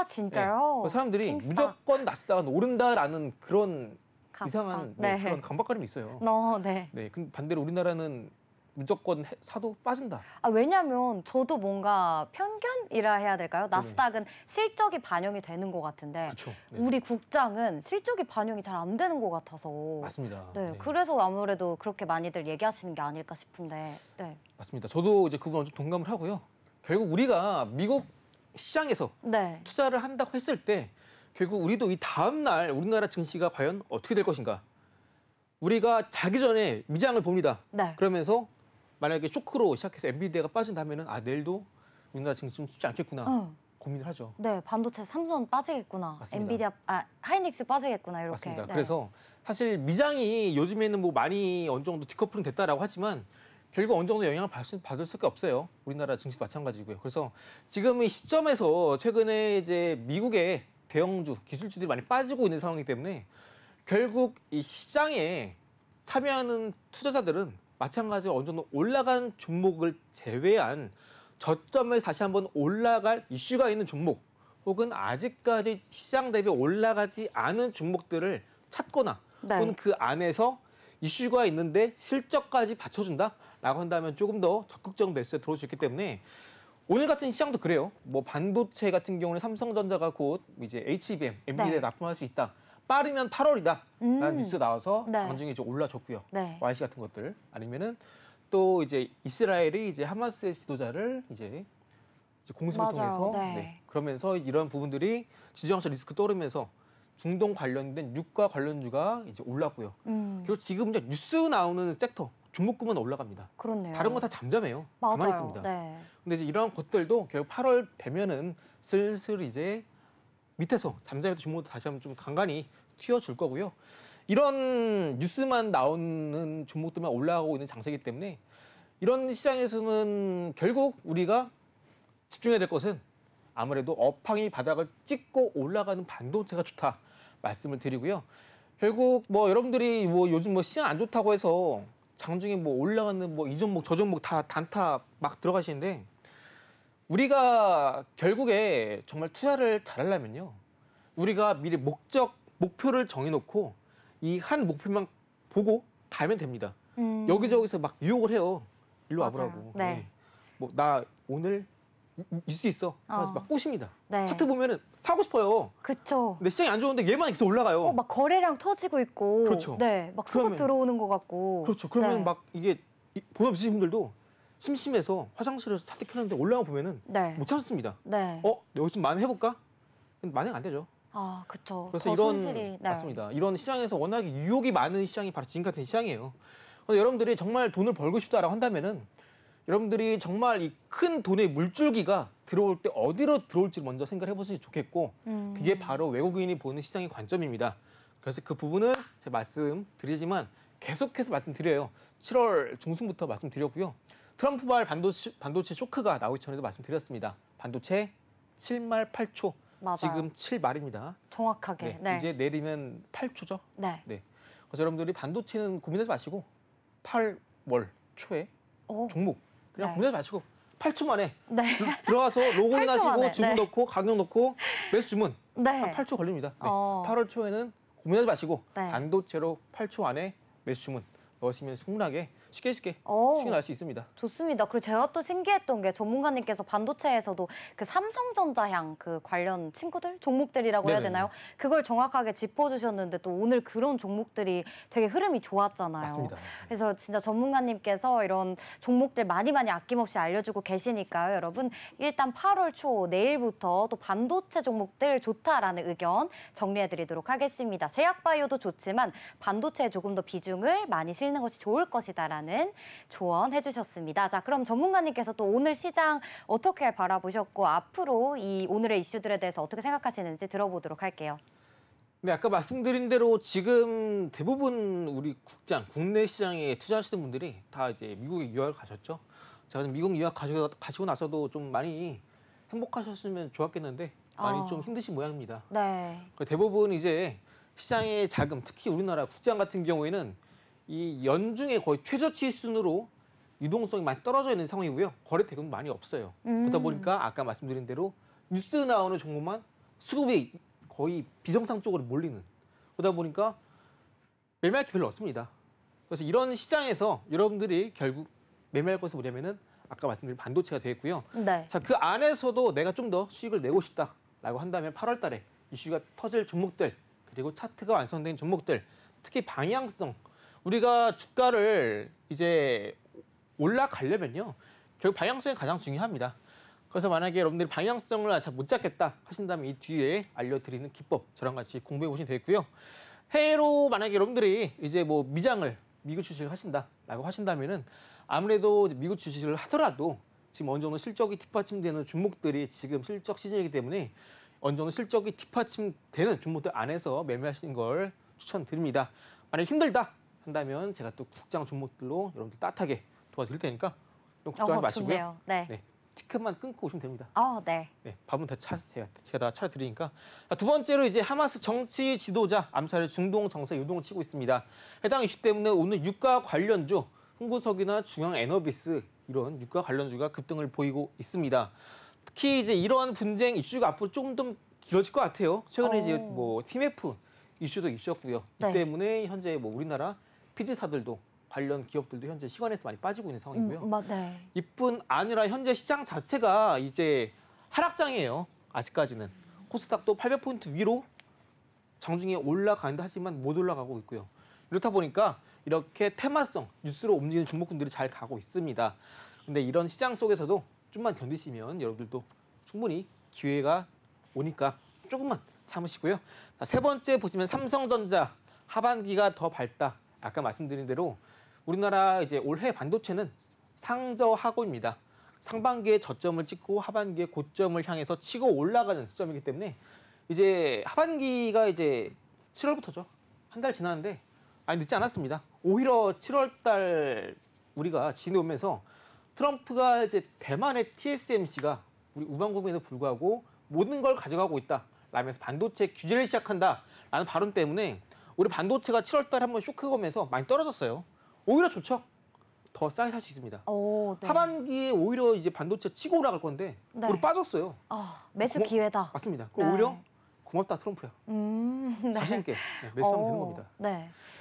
진짜요? 네. 사람들이 킹스닥. 무조건 나스닥은 오른다라는 그런 카스닥. 이상한 네. 그런 강박관념이 있어요. 네. 네, 근데 반대로 우리나라는 무조건 사도 빠진다. 왜냐면 저도 뭔가 편견이라 해야 될까요? 네네. 나스닥은 실적이 반영이 되는 것 같은데 그렇죠. 네. 우리 국장은 실적이 반영이 잘 안 되는 것 같아서 맞습니다. 네, 네. 그래서 아무래도 그렇게 많이들 얘기하시는 게 아닐까 싶은데 네. 맞습니다. 저도 이제 그건 좀 동감을 하고요. 결국 우리가 미국 시장에서 네. 투자를 한다고 했을 때 결국 우리도 이 다음 날 우리나라 증시가 과연 어떻게 될 것인가? 우리가 자기 전에 미장을 봅니다. 네. 그러면서 만약에 쇼크로 시작해서 엔비디아가 빠진다면은 내일도 우리나라 증시 좀 쉽지 않겠구나 고민을 하죠. 네, 반도체 삼성 빠지겠구나. 맞습니다. 엔비디아 하이닉스 빠지겠구나 이렇게. 맞습니다. 네. 그래서 사실 미장이 요즘에는 뭐 많이 어느 정도 디커플링 됐다라고 하지만 결국 어느 정도 영향을 받을 수밖에 없어요. 우리나라 증시도 마찬가지고요. 그래서 지금 이 시점에서 최근에 이제 미국의 대형주, 기술주들이 많이 빠지고 있는 상황이기 때문에 결국 이 시장에 참여하는 투자자들은 마찬가지로 어느 정도 올라간 종목을 제외한 저점에서 다시 한번 올라갈 이슈가 있는 종목 혹은 아직까지 시장 대비 올라가지 않은 종목들을 찾거나 네. 혹은 그 안에서 이슈가 있는데 실적까지 받쳐준다라고 한다면 조금 더 적극적 매수에 들어올 수 있기 때문에 오늘 같은 시장도 그래요. 뭐 반도체 같은 경우는 삼성전자가 곧 이제 HBM, 엔비디아에 네. 납품할 수 있다. 빠르면 8월이다. 라는 뉴스 나와서 네. 장중에 이제 올라줬고요. 네. YC 같은 것들 아니면은 또 이제 이스라엘이 이제 하마스의 지도자를 이제 공습을 맞아요. 통해서 네. 그러면서 이런 부분들이 지정학적 리스크 떠오르면서 중동 관련된 유가 관련주가 이제 올랐고요. 그리고 지금 이제 뉴스 나오는 섹터 종목군만 올라갑니다. 그렇네요. 다른 건 다 잠잠해요. 맞아요. 가만히 있습니다. 네. 근데 이제 이런 것들도 결국 8월 되면은 슬슬 이제 밑에서 잠잠했던 종목도 다시 한번 좀 간간히 튀어줄 거고요. 이런 뉴스만 나오는 종목들만 올라가고 있는 장세이기 때문에 이런 시장에서는 결국 우리가 집중해야 될 것은 아무래도 업황이 바닥을 찍고 올라가는 반도체가 좋다 말씀을 드리고요. 결국 뭐 여러분들이 뭐 요즘 뭐 시장 안 좋다고 해서 장중에 뭐 올라가는 뭐 이 종목 저 종목 다 단타 막 들어가시는데 우리가 결국에 정말 투자를 잘하려면요. 우리가 미리 목표를 정해놓고 이 한 목표만 보고 가면 됩니다. 여기저기서 막 유혹을 해요. 일로 맞아요. 와보라고. 네. 뭐 나 오늘 있을 수 있어. 하면서 막 꼬십니다. 네. 차트 보면은 사고 싶어요. 그쵸. 근데 시장이 안 좋은데 얘만 계속 올라가요. 막 거래량 터지고 있고. 그렇죠. 네. 막 수급 그러면- 들어오는 것 같고. 그렇죠. 그러면 네. 막 이게 본업 있으신 분들도 심심해서 화장실에서 차트 켜는데 올라가 보면은 네. 못 참습니다. 네. 여기서 좀 만회해볼까? 근데 만회가 안 되죠. 그쵸. 그래서 더 이런 손실이, 네. 맞습니다. 이런 시장에서 워낙에 유혹이 많은 시장이 바로 지금 같은 시장이에요. 근데 여러분들이 정말 돈을 벌고 싶다라고 한다면은 여러분들이 정말 이 큰 돈의 물줄기가 들어올 때 어디로 들어올지 먼저 생각해 보시면 좋겠고 그게 바로 외국인이 보는 시장의 관점입니다. 그래서 그 부분은 제가 말씀드리지만 계속해서 말씀드려요. 7월 중순부터 말씀드렸고요. 트럼프발 반도체 쇼크가 나오기 전에도 말씀드렸습니다. 반도체 7말 8초. 맞아요. 지금 7말입니다. 정확하게. 네. 이제 내리면 8초죠. 네. 그래서 여러분들이 반도체는 고민하지 마시고 8월 초에 종목 그냥 고민하지 마시고 8초 만에 들어가서 로그인 8초 하시고 만에. 주문 넣고 가격 넣고 매수 주문 네. 8초 걸립니다. 8월 초에는 고민하지 마시고 반도체로 8초 안에 매수 주문 넣으시면 충분하게 쉽게 수익날 수 있습니다. 좋습니다. 그리고 제가 또 신기했던 게 전문가님께서 반도체에서도 그 삼성전자향 그 관련 친구들 종목들이라고 해야 되나요? 그걸 정확하게 짚어주셨는데 또 오늘 그런 종목들이 되게 흐름이 좋았잖아요. 맞습니다. 그래서 진짜 전문가님께서 이런 종목들 많이 아낌없이 알려주고 계시니까요. 여러분 일단 8월 초 내일부터 또 반도체 종목들 좋다라는 의견 정리해드리도록 하겠습니다. 제약바이오도 좋지만 반도체에 조금 더 비중을 많이 실는 것이 좋을 것이다라는 조언 해주셨습니다. 자, 그럼 전문가님께서 또 오늘 시장 어떻게 바라보셨고 앞으로 이 오늘의 이슈들에 대해서 어떻게 생각하시는지 들어보도록 할게요. 네, 아까 말씀드린 대로 지금 대부분 우리 국내 시장에 투자하시는 분들이 다 이제 미국에 유학을 가셨죠. 자, 미국 유학 가시고 나서도 좀 많이 행복하셨으면 좋았겠는데 많이 좀 힘드신 모양입니다. 네. 대부분 이제 시장의 자금, 특히 우리나라 국장 같은 경우에는 이 연중에 거의 최저치 수준으로 유동성이 많이 떨어져 있는 상황이고요. 거래 대금도 많이 없어요. 그러다 보니까 아까 말씀드린 대로 뉴스 나오는 종목만 수급이 거의 비정상적으로 몰리는. 그러다 보니까 매매할 게 별로 없습니다. 그래서 이런 시장에서 여러분들이 결국 매매할 것은 뭐냐면은 아까 말씀드린 반도체가 되겠고요. 자, 그 안에서도 내가 좀 더 수익을 내고 싶다라고 한다면 8월 달에 이슈가 터질 종목들 그리고 차트가 완성된 종목들 특히 방향성 우리가 주가를 이제 올라가려면요. 결국 방향성이 가장 중요합니다. 그래서 만약에 여러분들이 방향성을 잘 못 잡겠다 하신다면 이 뒤에 알려드리는 기법 저랑 같이 공부해 보시면 되겠고요. 해외로 만약에 여러분들이 이제 뭐 미국 주식을 하신다라고 하신다면은 아무래도 미국 주식을 하더라도 지금 어느 정도 실적이 뒷받침되는 종목들이 지금 실적 시즌이기 때문에 어느 정도 실적이 뒷받침되는 종목들 안에서 매매하시는 걸 추천드립니다. 만약 힘들다 한다면 제가 또 국장 종목들로 여러분들 따뜻하게 도와드릴 테니까 걱정하지 마시고요. 네. 티켓만 끊고 오시면 됩니다. 네, 밥은 제가 다 차려드리니까. 두 번째로 이제 하마스 정치 지도자 암살의 중동 정세 요동을 치고 있습니다. 해당 이슈 때문에 오늘 유가 관련주 흥구석이나 중앙에너비스 이런 유가 관련주가 급등을 보이고 있습니다. 특히 이제 이러한 분쟁 이슈가 앞으로 조금 더 길어질 것 같아요. 최근에 이제 뭐 TMF 이슈도 있었고요. 이 때문에 현재 뭐 우리나라 피지사들도 관련 기업들도 현재 시간에서 많이 빠지고 있는 상황이고요. 이뿐 아니라 현재 시장 자체가 이제 하락장이에요. 아직까지는. 코스닥도 800포인트 위로 장중에 올라간다 하지만 못 올라가고 있고요. 이렇다 보니까 이렇게 테마성 뉴스로 움직이는 종목군들이 잘 가고 있습니다. 근데 이런 시장 속에서도 좀만 견디시면 여러분들도 충분히 기회가 오니까 조금만 참으시고요. 자, 세 번째 보시면 삼성전자 하반기가 더 밝다. 아까 말씀드린 대로 우리나라 이제 올해 반도체는 상저하고입니다. 상반기에 저점을 찍고 하반기에 고점을 향해서 치고 올라가는 시점이기 때문에 이제 하반기가 이제 7월부터죠. 한 달 지났는데 많이 늦지 않았습니다. 오히려 7월 달 우리가 지내오면서 트럼프가 이제 대만의 TSMC가 우리 우방국에도 불구하고 모든 걸 가져가고 있다. 라면서 반도체 규제를 시작한다라는 발언 때문에 우리 반도체가 7월 달에 한번 쇼크가 오면서 많이 떨어졌어요. 오히려 좋죠. 더 싸게 살 수 있습니다. 하반기에 오히려 이제 반도체 치고 올라갈 건데 우리 빠졌어요. 매수 기회다. 맞습니다. 그럼 오히려 고맙다 트럼프야. 자신 있게 매수하면 되는 겁니다.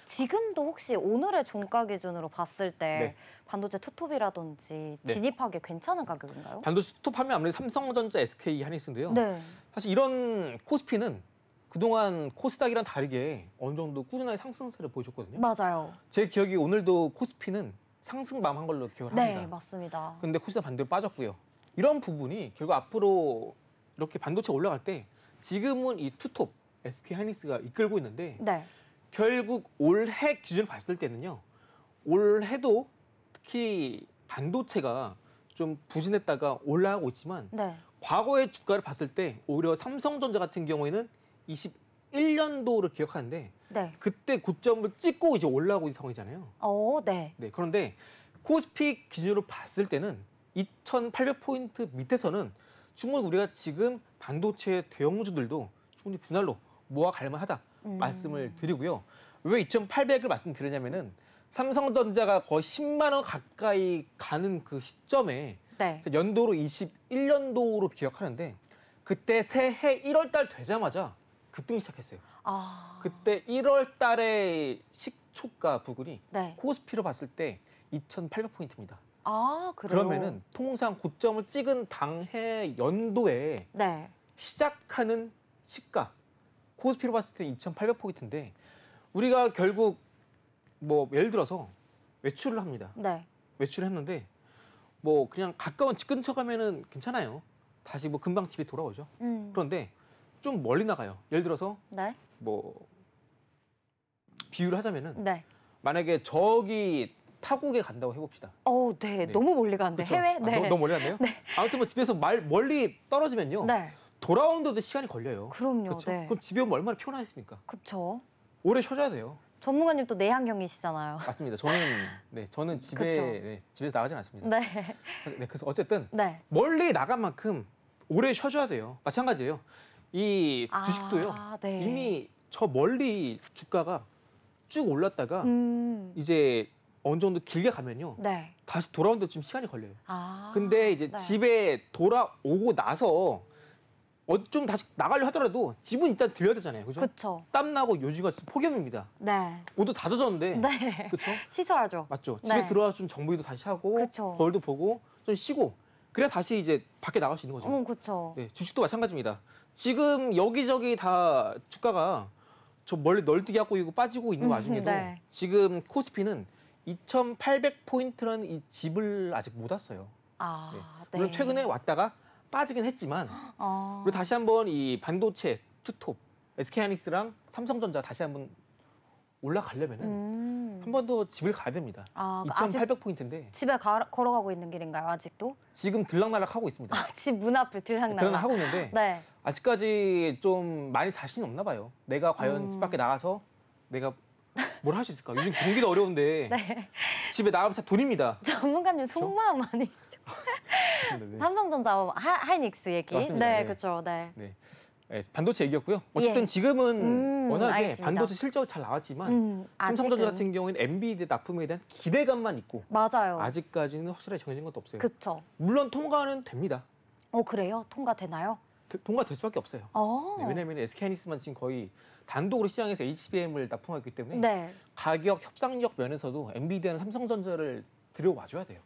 지금도 혹시 오늘의 종가 기준으로 봤을 때 반도체 투톱이라든지 진입하기 괜찮은 가격인가요? 반도체 투톱하면 아무래도 삼성전자, SK 하이닉스인데요. 사실 이런 코스피는 그동안 코스닥이랑 다르게 어느 정도 꾸준하게 상승세를 보여줬거든요. 맞아요. 제 기억이 오늘도 코스피는 상승맘한 걸로 기억을 합니다. 네, 맞습니다. 근데 코스닥 반대로 빠졌고요. 이런 부분이 결국 앞으로 이렇게 반도체 올라갈 때 지금은 이 투톱, SK 하이닉스가 이끌고 있는데 결국 올해 기준으로 봤을 때는요. 올해도 특히 반도체가 좀 부진했다가 올라가고 있지만 네. 과거의 주가를 봤을 때 오히려 삼성전자 같은 경우에는 21년도를 기억하는데 네. 그때 고점을 찍고 이제 올라오고 있는 상황이잖아요. 네. 네, 그런데 코스피 기준으로 봤을 때는 2,800포인트 밑에서는 충분히 우리가 지금 반도체 대형주들도 충분히 분할로 모아갈 만하다 말씀을 드리고요. 왜 2,800을 말씀드리냐면은 삼성전자가 거의 10만 원 가까이 가는 그 시점에 네. 연도로 21년도로 기억하는데 그때 새해 1월 달 되자마자 급등이 시작했어요. 그때 1월 달에 시초가 부근이 네. 코스피로 봤을 때 2,800포인트입니다. 그래요? 그러면은 통상 고점을 찍은 당해 연도에 네. 시작하는 시가 코스피로 봤을 때 2,800포인트인데 우리가 결국 뭐 예를 들어서 외출을 합니다. 네. 외출을 했는데 뭐 그냥 가까운 집 근처 가면은 괜찮아요. 다시 뭐 금방 집에 돌아오죠. 그런데 좀 멀리 나가요. 예를 들어서 네. 뭐 비유를 하자면은 네. 만약에 저기 타국에 간다고 해봅시다. 네. 네. 너무 멀리 가는데 그쵸? 해외? 네. 너무 멀리 갔네요. 네. 아무튼 뭐 집에서 멀리 떨어지면요. 네. 돌아오는데도 시간이 걸려요. 그럼요. 그렇죠? 네. 그럼 집에 오면 얼마나 피곤하겠습니까? 그쵸. 오래 쉬어줘야 돼요. 전문가님 또 내향형이시잖아요. 맞습니다. 저는 집에 그쵸. 집에서 나가진 않습니다. 네. 네, 그래서 어쨌든 네. 멀리 나간 만큼 오래 쉬어줘야 돼요. 마찬가지예요. 이 주식도요. 네. 이미 저 멀리 주가가 쭉 올랐다가 이제 어느 정도 길게 가면요. 네. 다시 돌아오는데 좀 시간이 걸려요. 근데 이제 네. 집에 돌아오고 나서 좀 다시 나가려 하더라도 집은 일단 들려야 되잖아요. 그죠? 그쵸. 땀나고 요즘가 폭염입니다. 네. 옷도 다 젖었는데. 네. 그렇죠? 씻어야죠. 맞죠? 네. 집에 들어와서 좀 정보도 다시 하고 그쵸. 거울도 보고 좀 쉬고 그래야 다시 이제 밖에 나갈 수 있는 거죠. 그쵸. 네, 주식도 마찬가지입니다. 지금 여기저기 다 주가가 저 멀리 널뛰기 하고 있고 빠지고 있는 와중에도 네. 지금 코스피는 2,800포인트라는 이 집을 아직 못 왔어요. 네. 물론 최근에 왔다가 빠지긴 했지만 그리고 다시 한번 이 반도체 투톱 SK하이닉스랑 삼성전자 다시 한번 올라가려면은 한 번 더 집을 가야 됩니다. 2,800포인트인데 집에 걸어가고 있는 길인가요? 아직도? 지금 들락날락 하고 있습니다. 집 문 앞을 들락날락. 들락날락 하고 있는데 네. 아직까지 좀 많이 자신이 없나 봐요. 내가 과연 집 밖에 나가서 내가 뭘 할 수 있을까? 요즘 경기도 어려운데 네. 집에 나가면 다 돈입니다. 전문가님 속마음 아니시죠? 네. 삼성전자 하이닉스 얘기. 맞습니다. 네, 네. 그렇죠. 네. 네. 네, 반도체 얘기였고요. 어쨌든 예. 지금은 워낙에 알겠습니다. 반도체 실적이 잘 나왔지만 삼성전자 아직은. 같은 경우에는 엔비디아 납품에 대한 기대감만 있고 맞아요. 아직까지는 확실하게 정해진 것도 없어요. 그쵸. 물론 통과는 됩니다. 그래요? 통과되나요? 통과될 수밖에 없어요. 네, 왜냐하면 SK하이닉스만 지금 거의 단독으로 시장에서 HBM을 납품하고 있기 때문에 네. 가격 협상력 면에서도 엔비디아는 삼성전자를 들여와줘야 돼요.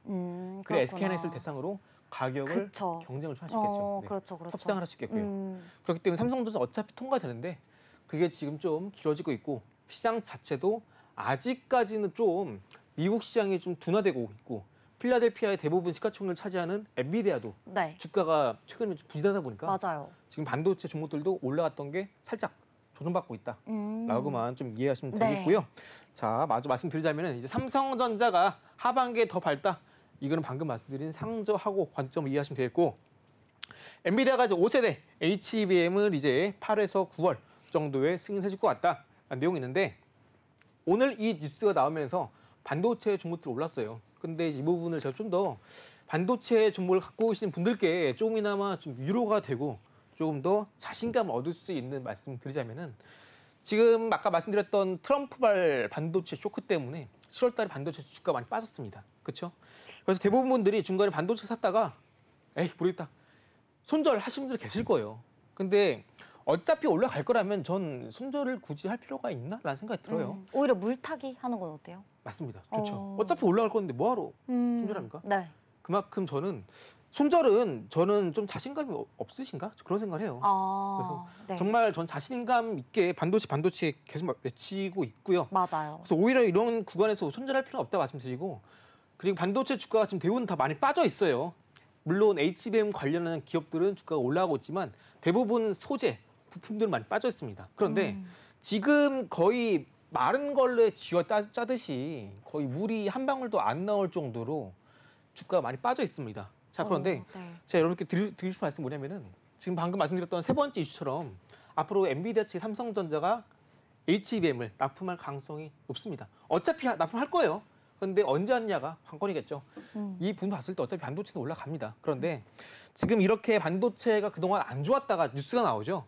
그래 SK하이닉스를 대상으로 가격을 그쵸. 경쟁을 좀 할 수 있겠죠. 네. 그렇죠. 협상을 할 수 있겠고요. 그렇기 때문에 삼성전자 어차피 통과되는데 그게 지금 좀 길어지고 있고 시장 자체도 아직까지는 좀 미국 시장이 좀 둔화되고 있고 필라델피아의 대부분 시가총액을 차지하는 엔비디아도 네. 주가가 최근에 좀 부진하다 보니까 맞아요. 지금 반도체 종목들도 올라갔던 게 살짝 조정받고 있다라고만 좀 이해하시면 되겠고요. 네. 자, 마저 말씀드리자면 이제 삼성전자가 하반기에 더 밝다. 이거는 방금 말씀드린 상저하고 관점을 이해하시면 되겠고 엔비디아가 이제 5세대 HBM을 이제 8에서 9월 정도에 승인해줄 것 같다라는 내용이 있는데 오늘 이 뉴스가 나오면서 반도체 종목들이 올랐어요. 근데 이 부분을 제가 좀 더 반도체 종목을 갖고 계시는 분들께 조금이나마 좀 위로가 되고 조금 더 자신감을 얻을 수 있는 말씀 드리자면은 지금 아까 말씀드렸던 트럼프발 반도체 쇼크 때문에 7월 달에 반도체 주가 많이 빠졌습니다. 그렇죠? 그래서 대부분 분들이 중간에 반도체 샀다가 에이 모르겠다. 손절하신 분들 계실 거예요. 근데 어차피 올라갈 거라면 전 손절을 굳이 할 필요가 있나? 라는 생각이 들어요. 오히려 물타기 하는 건 어때요? 맞습니다. 좋죠. 어차피 올라갈 건데 뭐하러 손절합니까? 네. 그만큼 손절은 저는 좀 자신감이 없으신가? 그런 생각을 해요. 그래서 네. 정말 전 자신감 있게 반도체 계속 외치고 있고요. 맞아요. 그래서 오히려 이런 구간에서 손절할 필요는 없다고 말씀드리고 그리고 반도체 주가가 지금 대부분 다 많이 빠져 있어요. 물론 HBM 관련한 기업들은 주가가 올라가고 있지만 대부분 소재, 부품들은 많이 빠져 있습니다. 그런데 지금 거의 마른 걸레 쥐어 짜듯이 거의 물이 한 방울도 안 나올 정도로 주가가 많이 빠져 있습니다. 자, 그런데 네. 제가 여러분께 드리고 싶은 말씀은 뭐냐면은 지금 방금 말씀드렸던 세 번째 이슈처럼 앞으로 엔비디아 측 삼성전자가 HBM을 납품할 가능성이 높습니다. 어차피 납품할 거예요. 그런데 언제 하느냐가 관건이겠죠. 이 부분 봤을 때 어차피 반도체는 올라갑니다. 그런데 지금 이렇게 반도체가 그동안 안 좋았다가 뉴스가 나오죠.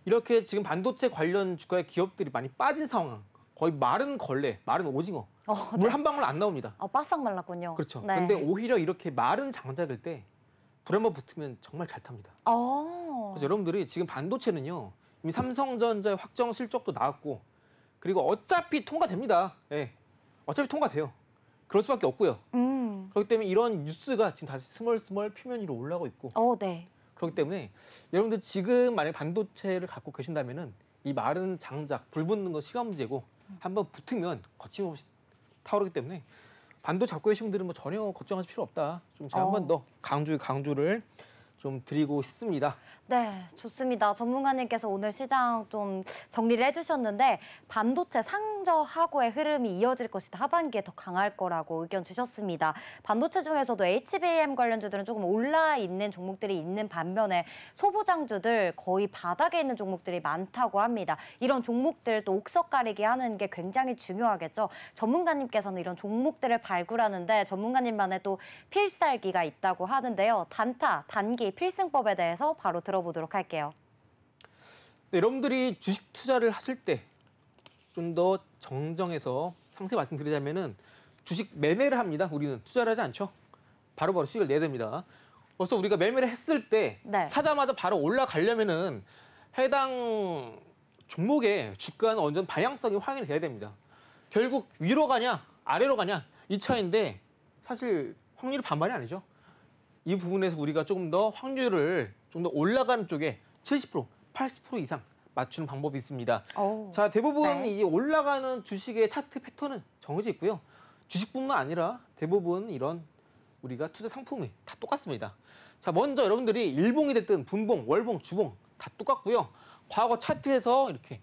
이렇게 지금 반도체 관련 주가의 기업들이 많이 빠진 상황, 거의 마른 걸레, 마른 오징어, 네. 물 한 방울 안 나옵니다. 바싹 말랐군요. 그렇죠. 네. 근데 오히려 이렇게 마른 장작일 때 불 한번 붙으면 정말 잘 탑니다. 그래서 여러분들이 지금 반도체는요, 이미 삼성전자의 확정 실적도 나왔고, 그리고 어차피 통과됩니다. 예, 어차피 통과돼요. 그럴 수밖에 없고요. 그렇기 때문에 이런 뉴스가 지금 다시 스멀스멀 표면 위로 올라오고 있고, 네. 그렇기 때문에 여러분들 지금 만약 반도체를 갖고 계신다면은 이 마른 장작, 불 붙는 거 시간 문제고 한번 붙으면 거침없이 타오르기 때문에 반도체 갖고 계신 분들은 뭐 전혀 걱정하실 필요 없다. 좀 제가 한 번 더 강조를 좀 드리고 싶습니다. 네, 좋습니다. 전문가님께서 오늘 시장 좀 정리를 해주셨는데 반도체 상저하고의 흐름이 이어질 것이다. 하반기에 더 강할 거라고 의견 주셨습니다. 반도체 중에서도 HBM 관련주들은 조금 올라 있는 종목들이 있는 반면에 소부장주들 거의 바닥에 있는 종목들이 많다고 합니다. 이런 종목들 또 옥석 가리기 하는 게 굉장히 중요하겠죠. 전문가님께서는 이런 종목들을 발굴하는데 전문가님만의 또 필살기가 있다고 하는데요. 단타, 단기, 필승법에 대해서 바로 들어보도록 할게요. 네, 여러분들이 주식 투자를 하실 때 좀 더 정정해서 상세히 말씀드리자면은 주식 매매를 합니다. 우리는 투자를 하지 않죠. 바로바로 수익을 내야 됩니다. 그래서 우리가 매매를 했을 때 네. 사자마자 바로 올라가려면은 해당 종목의 주가는 완전 방향성이 확인이 돼야 됩니다. 결국 위로 가냐 아래로 가냐 이 차이인데 사실 확률이 반반이 아니죠. 이 부분에서 우리가 조금 더 확률을 좀 더 올라가는 쪽에 70%, 80% 이상 맞추는 방법이 있습니다. 자, 대부분 네. 이 올라가는 주식의 차트 패턴은 정해져 있고요. 주식뿐만 아니라 대부분 이런 우리가 투자 상품이 다 똑같습니다. 자, 먼저 여러분들이 일봉이 됐든 분봉, 월봉, 주봉 다 똑같고요. 과거 차트에서 이렇게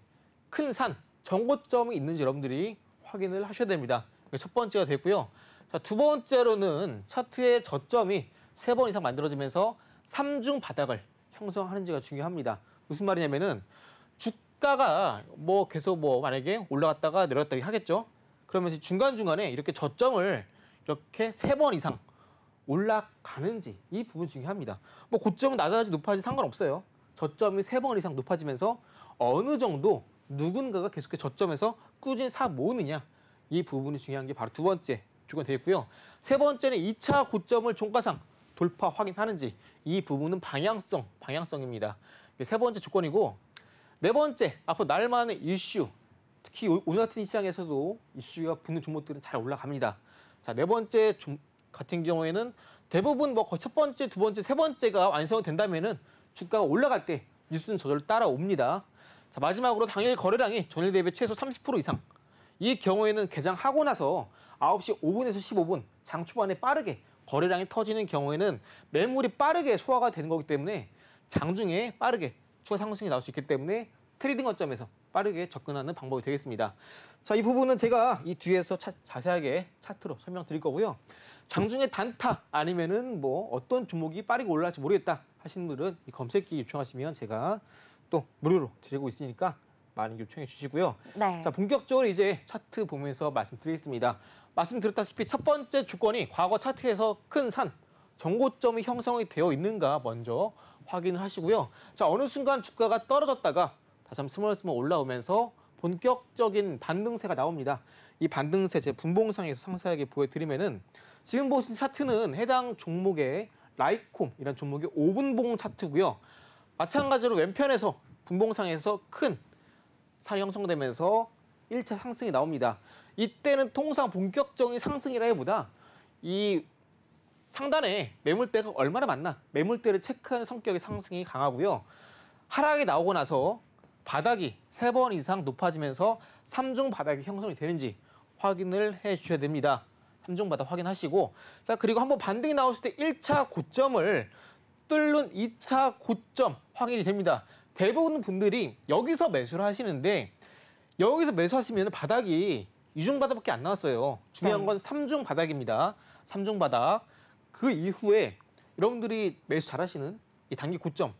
큰 산, 정고점이 있는지 여러분들이 확인을 하셔야 됩니다. 이게 첫 번째가 됐고요. 자, 두 번째로는 차트의 저점이 3번 이상 만들어지면서 3중 바닥을 형성하는지가 중요합니다. 무슨 말이냐면은 주가가 뭐 계속 뭐 만약에 올라갔다가 내려갔다 하겠죠. 그러면서 중간중간에 이렇게 저점을 이렇게 3번 이상 올라가는지 이 부분 중요합니다. 뭐 고점은 낮아지 높아지 상관없어요. 저점이 3번 이상 높아지면서 어느 정도 누군가가 계속해서 저점에서 꾸준히 사 모으느냐 이 부분이 중요한 게 바로 두 번째 조건이 되겠고요. 세 번째는 2차 고점을 종가상 돌파 확인하는지 이 부분은 방향성입니다. 이게 세 번째 조건이고 네 번째 앞으로 날만의 이슈 특히 오늘 같은 시장에서도 이슈가 붙는 종목들은 잘 올라갑니다. 자, 네 번째 같은 경우에는 대부분 뭐 첫 번째, 두 번째, 세 번째가 완성이 된다면은 주가가 올라갈 때 뉴스는 저절로 따라옵니다. 자, 마지막으로 당일 거래량이 전일 대비 최소 30% 이상. 이 경우에는 개장하고 나서 9시 5분에서 15분 장 초반에 빠르게 거래량이 터지는 경우에는 매물이 빠르게 소화가 되는 거기 때문에 장중에 빠르게 추가 상승이 나올 수 있기 때문에 트레이딩 관점에서 빠르게 접근하는 방법이 되겠습니다. 자, 이 부분은 제가 이 뒤에서 자세하게 차트로 설명드릴 거고요. 장중에 단타 아니면은 뭐 어떤 종목이 빠르게 올라갈지 모르겠다 하시는 분들은 이 검색기 요청하시면 제가 또 무료로 드리고 있으니까 많이 요청해 주시고요. 네. 자, 본격적으로 이제 차트 보면서 말씀드리겠습니다. 말씀드렸다시피 첫 번째 조건이 과거 차트에서 큰 산, 정고점이 형성이 되어 있는가 먼저 확인을 하시고요. 자, 어느 순간 주가가 떨어졌다가 다시 한번 스멀스멀 올라오면서 본격적인 반등세가 나옵니다. 이 반등세 제 분봉상에서 상세하게 보여드리면은 지금 보신 차트는 해당 종목의 라이콤 이런 종목의 5분봉 차트고요. 마찬가지로 왼편에서 분봉상에서 큰 산이 형성되면서 1차 상승이 나옵니다. 이때는 통상 본격적인 상승이라기보다 이 상단에 매물대가 얼마나 많나 매물대를 체크하는 성격의 상승이 강하고요. 하락이 나오고 나서 바닥이 3번 이상 높아지면서 3중 바닥이 형성이 되는지 확인을 해 주셔야 됩니다. 3중 바닥 확인하시고 자, 그리고 한번 반등이 나왔을 때 1차 고점을 뚫는 2차 고점 확인이 됩니다. 대부분 분들이 여기서 매수를 하시는데 여기서 매수하시면 바닥이 2중 바닥밖에 안 나왔어요. 중요한 건 3중 바닥입니다. 3중 바닥. 그 이후에 여러분들이 매수 잘하시는 이 단기 고점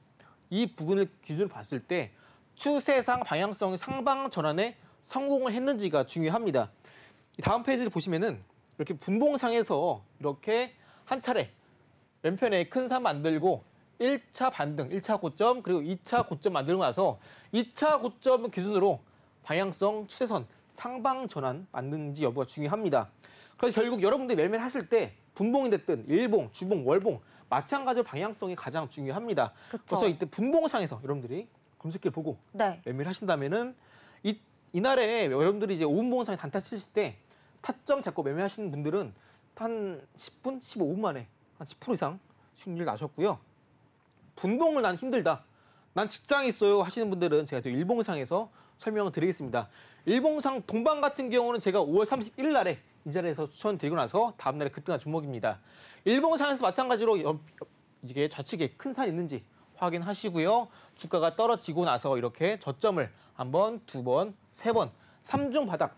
이 부분을 기준으로 봤을 때 추세상 방향성의 상방 전환에 성공을 했는지가 중요합니다. 이 다음 페이지를 보시면은 이렇게 분봉상에서 이렇게 한 차례 왼편에 큰 산 만들고 1차 반등, 1차 고점 그리고 2차 고점 만들고 나서 2차 고점 기준으로 방향성 추세선 상방 전환 만드는지 여부가 중요합니다. 그래서 결국 여러분들이 매매를 하실 때 분봉이 됐든 일봉, 주봉, 월봉 마찬가지로 방향성이 가장 중요합니다. 그쵸. 그래서 이때 분봉상에서 여러분들이 검색기를 보고 네. 매매를 하신다면은 이날에 여러분들이 이제 5분봉상에 단타 치실 때 타점 잡고 매매하시는 분들은 한 10분, 15분 만에 한 10% 이상 수익률 나셨고요. 분봉을 난 힘들다. 난 직장이 있어요 하시는 분들은 제가 또 일봉상에서 설명을 드리겠습니다. 일봉상 동방 같은 경우는 제가 5월 31일 날에 이 자리에서 추천드리고 나서 다음 날에 급등한 종목입니다. 일봉상에서 마찬가지로 이게 좌측에 큰 산 있는지 확인하시고요. 주가가 떨어지고 나서 이렇게 저점을 한 번, 두 번, 세 번, 3중 바닥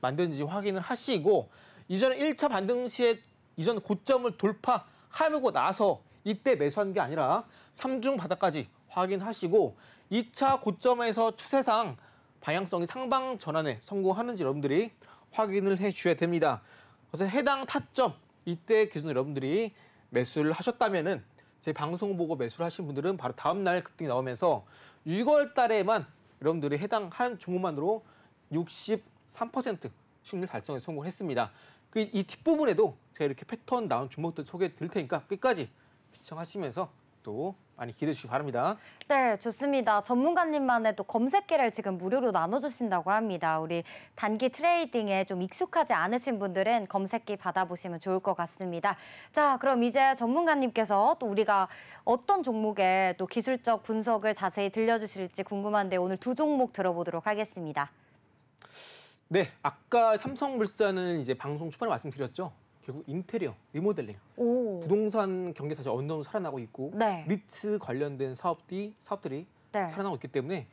만드는지 확인을 하시고 이전에 1차 반등 시에 이전 고점을 돌파하고 나서 이때 매수한 게 아니라 3중 바닥까지 확인하시고 2차 고점에서 추세상 방향성이 상방 전환에 성공하는지 여러분들이 확인을 해주셔야 됩니다. 그래서 해당 타점 이때 기준 여러분들이 매수를 하셨다면은 제 방송 보고 매수를 하신 분들은 바로 다음 날 급등이 나오면서 6월 달에만 여러분들이 해당 한 종목만으로 63% 수익률 달성에 성공했습니다. 이 뒷부분에도 제가 이렇게 패턴 나온 종목들 소개해 드릴 테니까 끝까지 시청하시면서 또 많이 기대해 주시기 바랍니다. 네, 좋습니다. 전문가님만의 또 검색기를 지금 무료로 나눠주신다고 합니다. 우리 단기 트레이딩에 좀 익숙하지 않으신 분들은 검색기 받아보시면 좋을 것 같습니다. 자, 그럼 이제 전문가님께서 또 우리가 어떤 종목에 또 기술적 분석을 자세히 들려주실지 궁금한데 오늘 두 종목 들어보도록 하겠습니다. 네, 아까 삼성물산은 이제 방송 초반에 말씀드렸죠. 결국 인테리어, 리모델링, 부동산 경기 사실 어느 정도 살아나고 있고 네. 리츠 관련된 사업들이 네. 살아나고 있기 때문에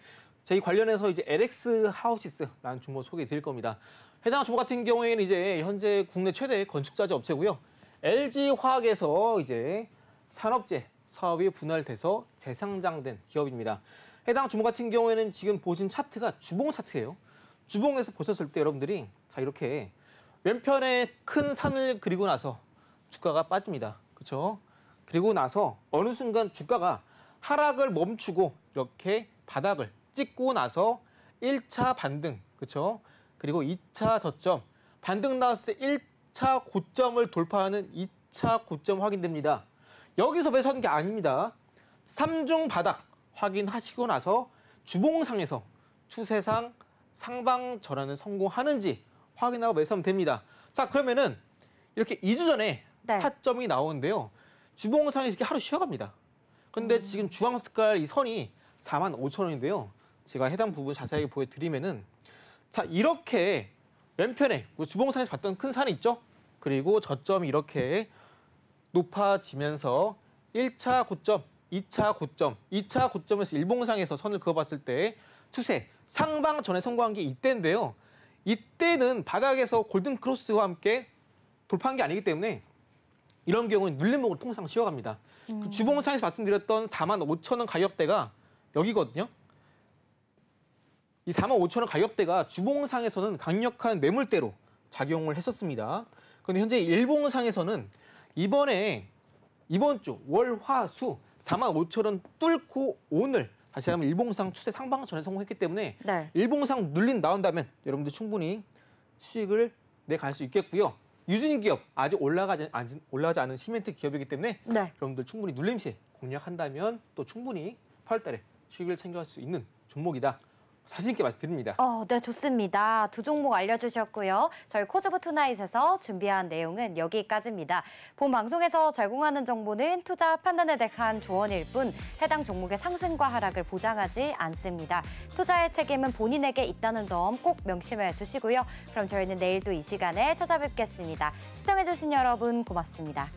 저희 관련해서 이제 LX 하우시스라는 종목 소개해 드릴 겁니다. 해당 종목 같은 경우에는 이제 현재 국내 최대 건축자재 업체고요. LG 화학에서 이제 산업재 사업이 분할돼서 재상장된 기업입니다. 해당 종목 같은 경우에는 지금 보신 차트가 주봉 차트예요. 주봉에서 보셨을 때 여러분들이 자 이렇게 왼편에 큰 산을 그리고 나서 주가가 빠집니다. 그렇죠? 그리고 나서 어느 순간 주가가 하락을 멈추고 이렇게 바닥을 찍고 나서 1차 반등, 그렇죠? 그리고 2차 저점, 반등 나왔을 때 1차 고점을 돌파하는 2차 고점 확인됩니다. 여기서 매수하는 게 아닙니다. 3중 바닥 확인하시고 나서 주봉상에서 추세상 상방 전환을 성공하는지 확인하고 매수하면 됩니다. 자, 그러면은 이렇게 2주 전에 네. 타점이 나오는데요. 주봉상에서 이렇게 하루 쉬어갑니다. 근데 지금 주황 색깔 이 선이 45,000원인데요. 제가 해당 부분 자세하게 보여드리면은 자, 이렇게 왼편에 주봉상에서 봤던 큰 산이 있죠? 그리고 저점이 이렇게 높아지면서 1차 고점, 2차 고점, 2차 고점에서 일봉상에서 선을 그어봤을 때 추세 상방 전에 성공한 게 이때인데요. 이때는 바닥에서 골든 크로스와 함께 돌파한 게 아니기 때문에 이런 경우는 눌림목으로 통상 쉬어갑니다. 그 주봉상에서 말씀드렸던 45,000원 가격대가 여기거든요. 이 45,000원 가격대가 주봉상에서는 강력한 매물대로 작용을 했었습니다. 그런데 현재 일봉상에서는 이번 주 월, 화, 수 45,000원 뚫고 오늘 다시 한번 일봉상 추세 상방 전에 성공했기 때문에 네. 일봉상 눌림 나온다면 여러분들 충분히 수익을 내갈 수 있겠고요. 유진 기업 아직 올라가지 않은 시멘트 기업이기 때문에 네. 여러분들 충분히 눌림시 공략한다면 또 충분히 8월달에 수익을 챙겨갈 수 있는 종목이다. 자신 있게 말씀드립니다. 네, 좋습니다. 두 종목 알려주셨고요. 저희 코즈부 투나잇에서 준비한 내용은 여기까지입니다. 본 방송에서 제공하는 정보는 투자 판단에 대한 조언일 뿐 해당 종목의 상승과 하락을 보장하지 않습니다. 투자의 책임은 본인에게 있다는 점 꼭 명심해 주시고요. 그럼 저희는 내일도 이 시간에 찾아뵙겠습니다. 시청해주신 여러분 고맙습니다.